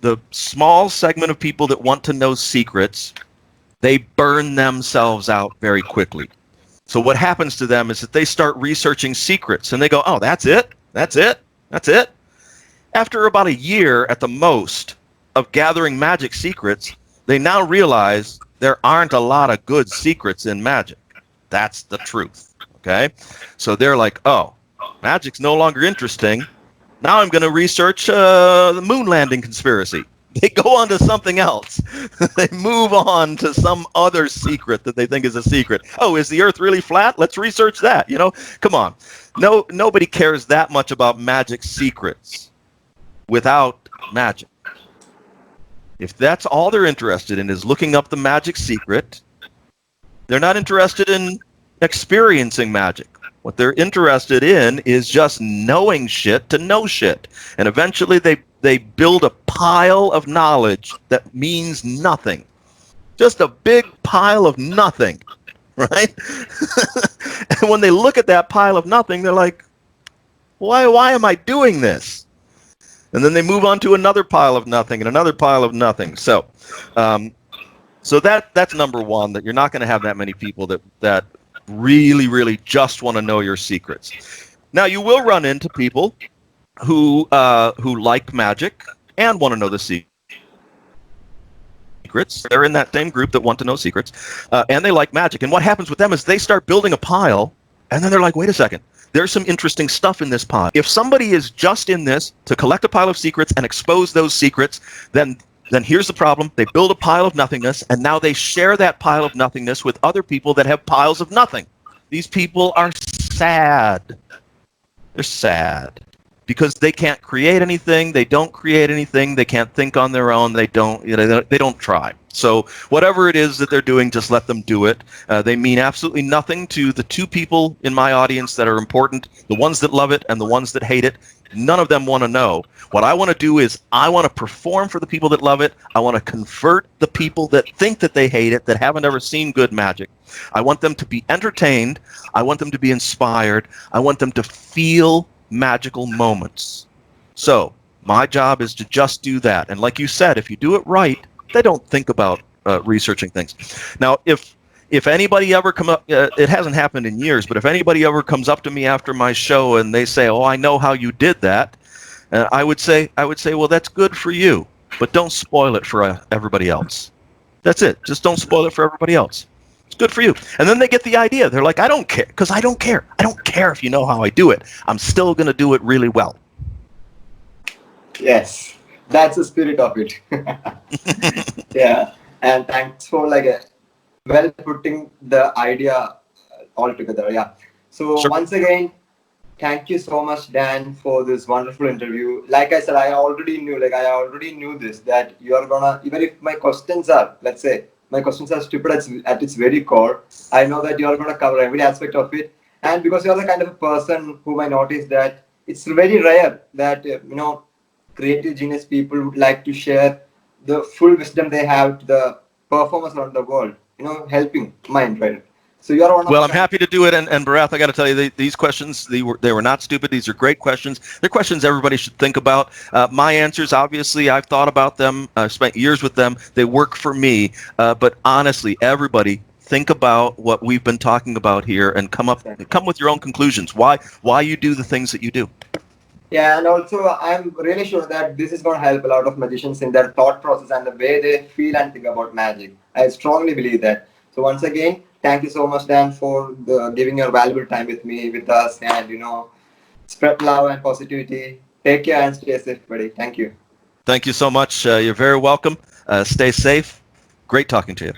The small segment of people that want to know secrets, they burn themselves out very quickly. So what happens to them is that they start researching secrets and they go, oh, that's it? That's it? That's it? After about a year at the most of gathering magic secrets, they now realize there aren't a lot of good secrets in magic. That's the truth. Okay? So they're like, oh, magic's no longer interesting. Now I'm going to research the moon landing conspiracy. They go on to something else. They move on to some other secret that they think is a secret. Oh, is the Earth really flat? Let's research that. You know, come on. Nobody cares that much about magic secrets without magic. If that's all they're interested in is looking up the magic secret, they're not interested in experiencing magic. What they're interested in is just knowing shit to know shit. And eventually they build a pile of knowledge that means nothing. Just a big pile of nothing, right? And when they look at that pile of nothing, they're like, why am I doing this? And then they move on to another pile of nothing and another pile of nothing. So that's number one, that you're not going to have that many people that really, really just want to know your secrets. Now, you will run into people who like magic and want to know the secrets. They're in that same group that want to know secrets, and they like magic. And what happens with them is they start building a pile, and then they're like, wait a second, there's some interesting stuff in this pile. If somebody is just in this to collect a pile of secrets and expose those secrets, then here's the problem. They build a pile of nothingness, and now they share that pile of nothingness with other people that have piles of nothing. These people are sad. They're sad because they can't create anything. They don't create anything. They can't think on their own. They don't try. So whatever it is that they're doing, just let them do it. They mean absolutely nothing to the 2 people in my audience that are important, the ones that love it and the ones that hate it. None of them want to know. What I want to do is I want to perform for the people that love it. I want to convert the people that think that they hate it, that haven't ever seen good magic. I want them to be entertained. I want them to be inspired. I want them to feel magical moments. So my job is to just do that. And like you said, if you do it right, they don't think about researching things. Now, if anybody ever come up, it hasn't happened in years, but if anybody ever comes up to me after my show and they say, "Oh, I know how you did that," I would say, "Well, that's good for you, but don't spoil it for everybody else." That's it. Just don't spoil it for everybody else. It's good for you. And then they get the idea. They're like, "I don't care, because I don't care. I don't care if you know how I do it. I'm still going to do it really well." Yes, that's the spirit of it. Yeah, and thanks for well putting the idea all together. Yeah. So Sure. Once again, thank you so much, Dan, for this wonderful interview. Like I said, I already knew this, that you are gonna, even if my questions are, let's say, my questions are stupid at its very core, I know that you are gonna cover every aspect of it. And because you are the kind of a person whom I noticed that it's very rare that creative genius people would like to share the full wisdom they have to the performers around the world, helping mind, right? So you are one of Well, the I'm happy to do it, and Bharath, I got to tell you, these questions, they were not stupid. These are great questions. They're questions everybody should think about. My answers, obviously, I've thought about them. I've spent years with them. They work for me. But honestly, everybody, think about what we've been talking about here and come with your own conclusions. Why you do the things that you do. Yeah, and also I'm really sure that this is going to help a lot of magicians in their thought process and the way they feel and think about magic. I strongly believe that. So once again, thank you so much, Dan, for giving your valuable time with us, and spread love and positivity. Take care and stay safe, buddy. Thank you. Thank you so much. You're very welcome. Stay safe. Great talking to you.